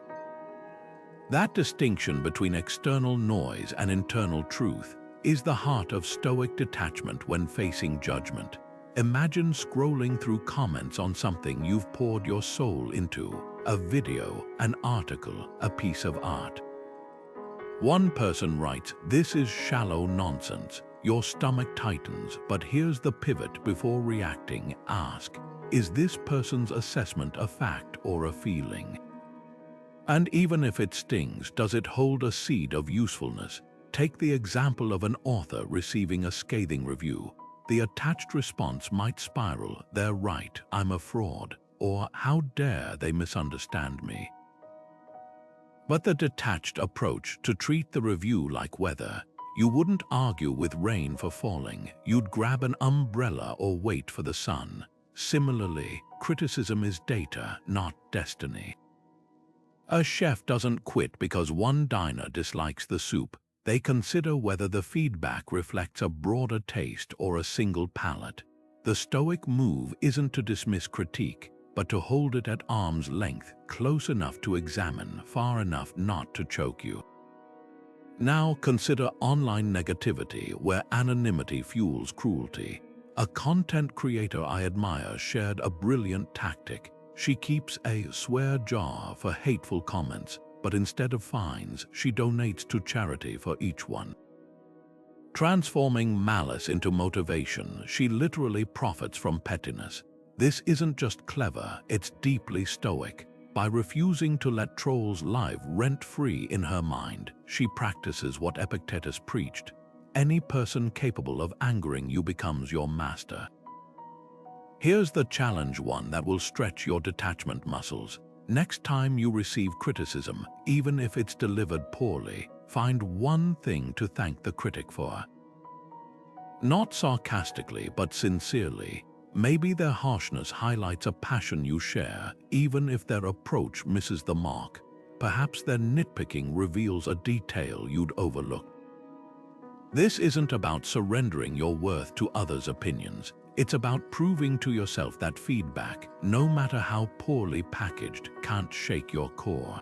That distinction between external noise and internal truth is the heart of Stoic detachment when facing judgment. Imagine scrolling through comments on something you've poured your soul into, a video, an article, a piece of art. One person writes, "This is shallow nonsense." Your stomach tightens, but here's the pivot. Before reacting, ask, is this person's assessment a fact or a feeling? And even if it stings, does it hold a seed of usefulness? Take the example of an author receiving a scathing review. The attached response might spiral, "They're right, I'm a fraud," or "How dare they misunderstand me?" But the detached approach, to treat the review like weather, you wouldn't argue with rain for falling, you'd grab an umbrella or wait for the sun. Similarly, criticism is data, not destiny. A chef doesn't quit because one diner dislikes the soup. They consider whether the feedback reflects a broader taste or a single palate. The Stoic move isn't to dismiss critique, but to hold it at arm's length, close enough to examine, far enough not to choke you. Now consider online negativity, where anonymity fuels cruelty. A content creator I admire shared a brilliant tactic. She keeps a swear jar for hateful comments, but instead of fines, she donates to charity for each one. Transforming malice into motivation, she literally profits from pettiness. This isn't just clever, it's deeply Stoic. By refusing to let trolls live rent-free in her mind, she practices what Epictetus preached. Any person capable of angering you becomes your master. Here's the challenge, one that will stretch your detachment muscles. Next time you receive criticism, even if it's delivered poorly, find one thing to thank the critic for. Not sarcastically, but sincerely. Maybe their harshness highlights a passion you share, even if their approach misses the mark. Perhaps their nitpicking reveals a detail you'd overlook. This isn't about surrendering your worth to others' opinions. It's about proving to yourself that feedback, no matter how poorly packaged, can't shake your core.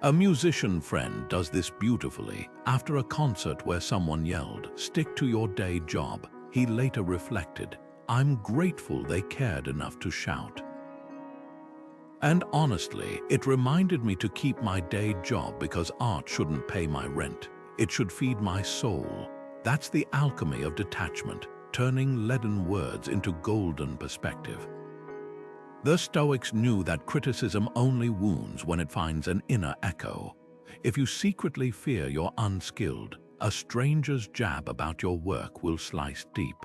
A musician friend does this beautifully. After a concert where someone yelled, "Stick to your day job," he later reflected, "I'm grateful they cared enough to shout." And honestly, it reminded me to keep my day job, because art shouldn't pay my rent. It should feed my soul. That's the alchemy of detachment, turning leaden words into golden perspective. The Stoics knew that criticism only wounds when it finds an inner echo. If you secretly fear you're unskilled, a stranger's jab about your work will slice deep.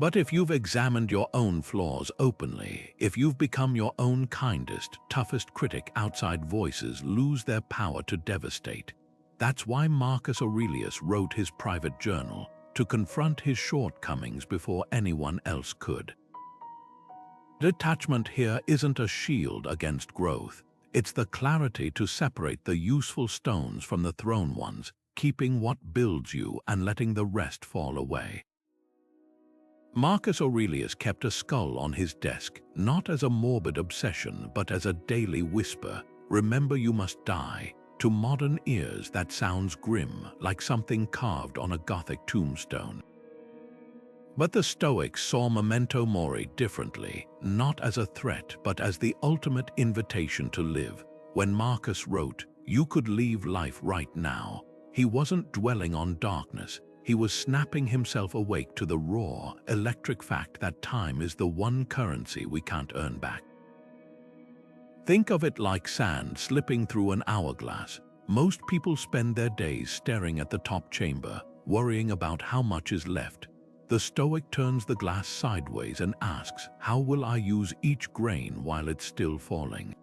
But if you've examined your own flaws openly, if you've become your own kindest, toughest critic, outside voices lose their power to devastate. That's why Marcus Aurelius wrote his private journal, to confront his shortcomings before anyone else could. Detachment here isn't a shield against growth. It's the clarity to separate the useful stones from the thrown ones, keeping what builds you and letting the rest fall away. Marcus Aurelius kept a skull on his desk, not as a morbid obsession, but as a daily whisper, "Remember you must die." To modern ears, that sounds grim, like something carved on a Gothic tombstone. But the Stoics saw memento mori differently, not as a threat, but as the ultimate invitation to live. When Marcus wrote, "You could leave life right now," he wasn't dwelling on darkness. He was snapping himself awake to the raw, electric fact that time is the one currency we can't earn back. Think of it like sand slipping through an hourglass. Most people spend their days staring at the top chamber, worrying about how much is left. The Stoic turns the glass sideways and asks, "How will I use each grain while it's still falling?"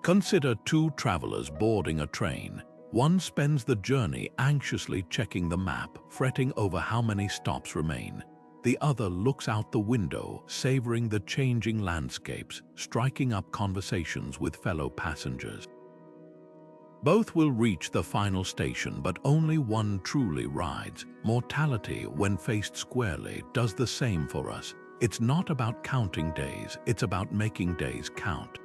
Consider two travelers boarding a train. One spends the journey anxiously checking the map, fretting over how many stops remain. The other looks out the window, savoring the changing landscapes, striking up conversations with fellow passengers. Both will reach the final station, but only one truly rides. Mortality, when faced squarely, does the same for us. It's not about counting days, it's about making days count.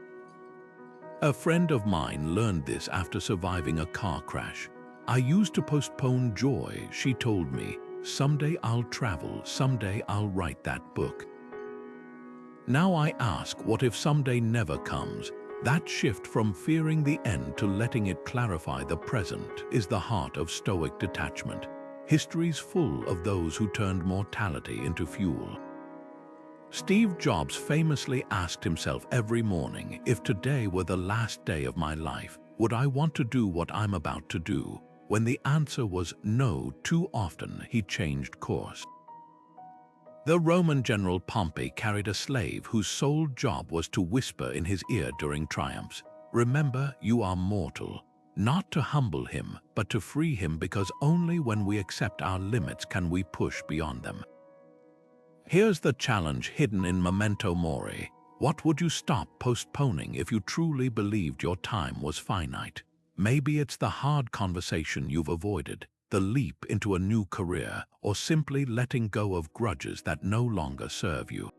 A friend of mine learned this after surviving a car crash. "I used to postpone joy," she told me. "Someday I'll travel, someday I'll write that book." Now I ask, what if someday never comes? That shift from fearing the end to letting it clarify the present is the heart of Stoic detachment. History's full of those who turned mortality into fuel. Steve Jobs famously asked himself every morning, if today were the last day of my life, would I want to do what I'm about to do? When the answer was no too often, he changed course. The Roman general Pompey carried a slave whose sole job was to whisper in his ear during triumphs, "Remember, you are mortal." Not to humble him, but to free him, because only when we accept our limits can we push beyond them. Here's the challenge hidden in Memento Mori. What would you stop postponing if you truly believed your time was finite? Maybe it's the hard conversation you've avoided, the leap into a new career, or simply letting go of grudges that no longer serve you.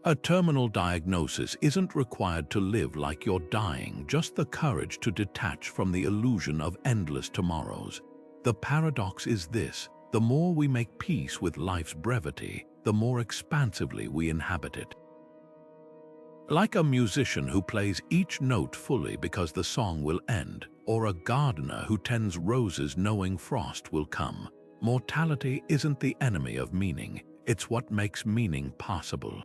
A terminal diagnosis isn't required to live like you're dying, just the courage to detach from the illusion of endless tomorrows. The paradox is this: the more we make peace with life's brevity, the more expansively we inhabit it. Like a musician who plays each note fully because the song will end, or a gardener who tends roses knowing frost will come, mortality isn't the enemy of meaning, it's what makes meaning possible.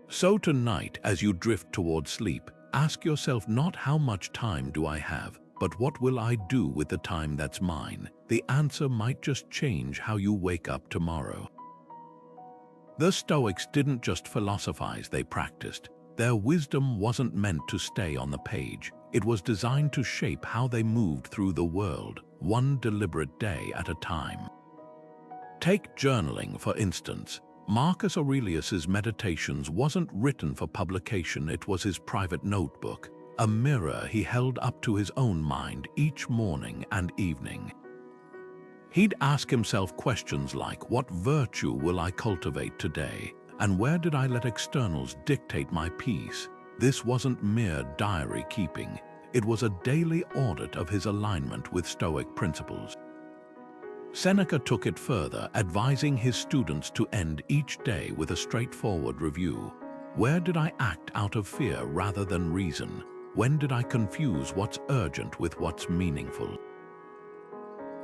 So tonight, as you drift toward sleep, ask yourself not how much time do I have, but what will I do with the time that's mine? The answer might just change how you wake up tomorrow. The Stoics didn't just philosophize, they practiced. Their wisdom wasn't meant to stay on the page. It was designed to shape how they moved through the world, one deliberate day at a time. Take journaling, for instance. Marcus Aurelius's Meditations wasn't written for publication, it was his private notebook, a mirror he held up to his own mind each morning and evening. He'd ask himself questions like, what virtue will I cultivate today? And where did I let externals dictate my peace? This wasn't mere diary keeping, it was a daily audit of his alignment with Stoic principles. Seneca took it further, advising his students to end each day with a straightforward review. Where did I act out of fear rather than reason? When did I confuse what's urgent with what's meaningful?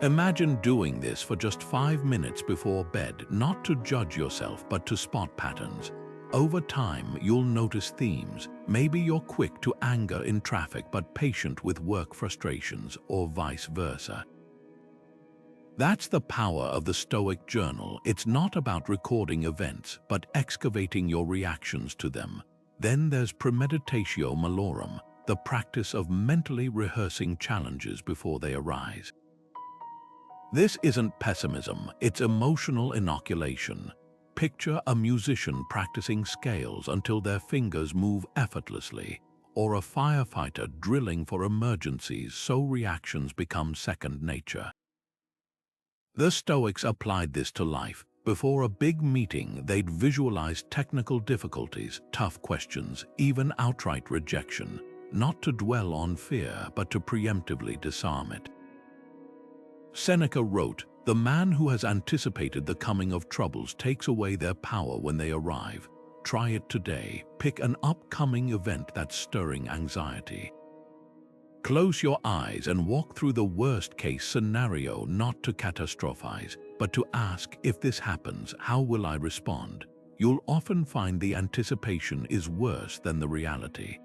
Imagine doing this for just 5 minutes before bed, not to judge yourself, but to spot patterns. Over time, you'll notice themes. Maybe you're quick to anger in traffic but patient with work frustrations, or vice versa. That's the power of the Stoic journal. It's not about recording events, but excavating your reactions to them. Then there's premeditatio malorum, the practice of mentally rehearsing challenges before they arise. This isn't pessimism, it's emotional inoculation. Picture a musician practicing scales until their fingers move effortlessly, or a firefighter drilling for emergencies so reactions become second nature. The Stoics applied this to life. Before a big meeting, they'd visualize technical difficulties, tough questions, even outright rejection, not to dwell on fear, but to preemptively disarm it. Seneca wrote, "The man who has anticipated the coming of troubles takes away their power when they arrive. Try it today. Pick an upcoming event that's stirring anxiety. Close your eyes and walk through the worst-case scenario, not to catastrophize, but to ask, if this happens, how will I respond?" You'll often find the anticipation is worse than the reality.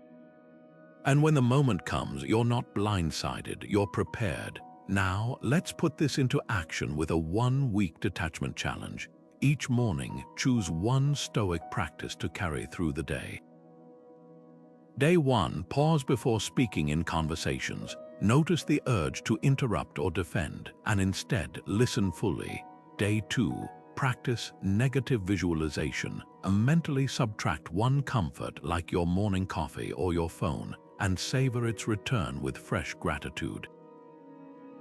And when the moment comes, you're not blindsided, you're prepared. Now, let's put this into action with a 1-week detachment challenge. Each morning, choose one Stoic practice to carry through the day. Day 1, pause before speaking in conversations. Notice the urge to interrupt or defend, and instead listen fully. Day 2, practice negative visualization. Mentally subtract one comfort like your morning coffee or your phone, and savor its return with fresh gratitude.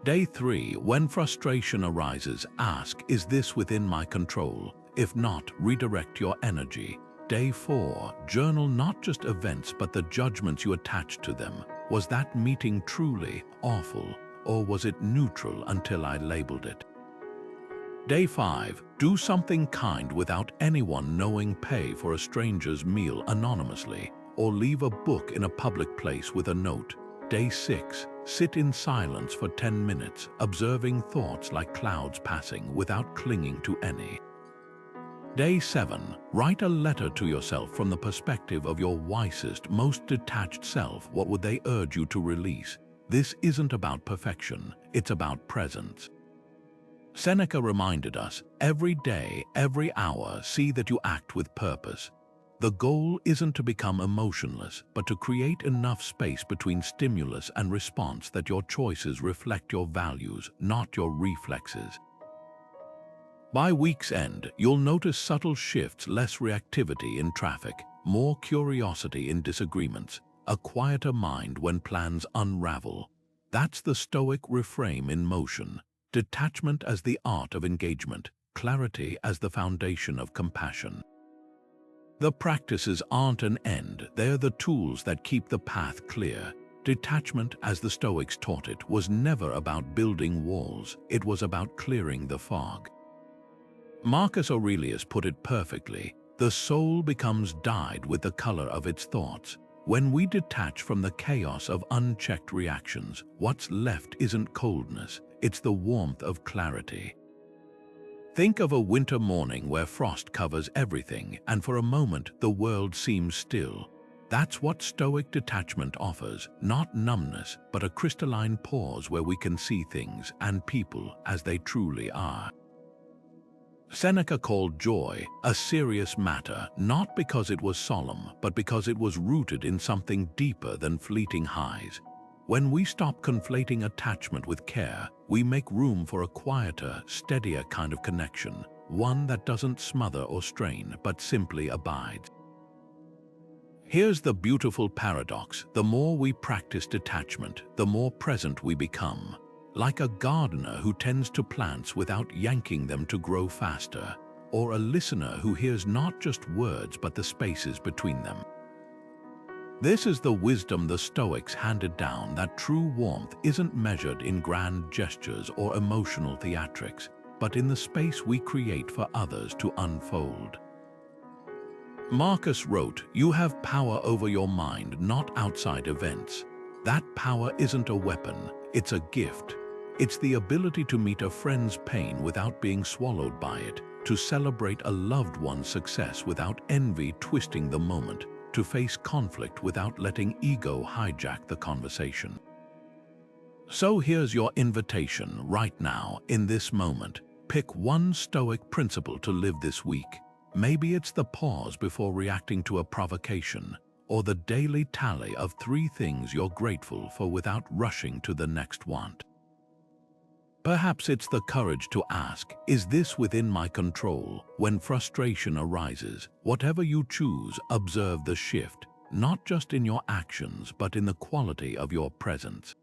Day 3, when frustration arises, ask, is this within my control? If not, redirect your energy. Day 4, journal not just events but the judgments you attach to them. Was that meeting truly awful, or was it neutral until I labeled it? Day 5, do something kind without anyone knowing. Pay for a stranger's meal anonymously, or leave a book in a public place with a note. Day 6, sit in silence for 10 minutes, observing thoughts like clouds passing without clinging to any. Day 7. Write a letter to yourself from the perspective of your wisest, most detached self. What would they urge you to release? This isn't about perfection, it's about presence. Seneca reminded us, every day, every hour, see that you act with purpose. The goal isn't to become emotionless, but to create enough space between stimulus and response that your choices reflect your values, not your reflexes. By week's end, you'll notice subtle shifts: less reactivity in traffic, more curiosity in disagreements, a quieter mind when plans unravel. That's the Stoic Reframe in motion. Detachment as the art of engagement, clarity as the foundation of compassion. The practices aren't an end, they're the tools that keep the path clear. Detachment, as the Stoics taught it, was never about building walls, it was about clearing the fog. Marcus Aurelius put it perfectly: the soul becomes dyed with the color of its thoughts. When we detach from the chaos of unchecked reactions, what's left isn't coldness, it's the warmth of clarity. Think of a winter morning where frost covers everything, and for a moment the world seems still. That's what Stoic detachment offers, not numbness, but a crystalline pause where we can see things and people as they truly are. Seneca called joy a serious matter, not because it was solemn, but because it was rooted in something deeper than fleeting highs. When we stop conflating attachment with care, we make room for a quieter, steadier kind of connection, one that doesn't smother or strain, but simply abides. Here's the beautiful paradox: the more we practice detachment, the more present we become. Like a gardener who tends to plants without yanking them to grow faster, or a listener who hears not just words but the spaces between them. This is the wisdom the Stoics handed down: that true warmth isn't measured in grand gestures or emotional theatrics, but in the space we create for others to unfold. Marcus wrote, "You have power over your mind, not outside events." That power isn't a weapon, it's a gift. It's the ability to meet a friend's pain without being swallowed by it, to celebrate a loved one's success without envy twisting the moment, to face conflict without letting ego hijack the conversation. So here's your invitation right now, in this moment. Pick one Stoic principle to live this week. Maybe it's the pause before reacting to a provocation, or the daily tally of 3 things you're grateful for without rushing to the next want. Perhaps it's the courage to ask, is this within my control? When frustration arises, whatever you choose, observe the shift, not just in your actions, but in the quality of your presence.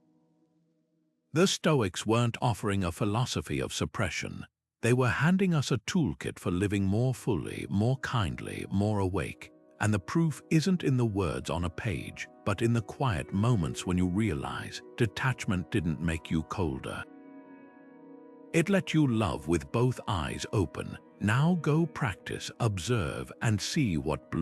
The Stoics weren't offering a philosophy of suppression. They were handing us a toolkit for living more fully, more kindly, more awake. And the proof isn't in the words on a page, but in the quiet moments when you realize detachment didn't make you colder. It let you love with both eyes open. Now go practice, observe, and see what blooms.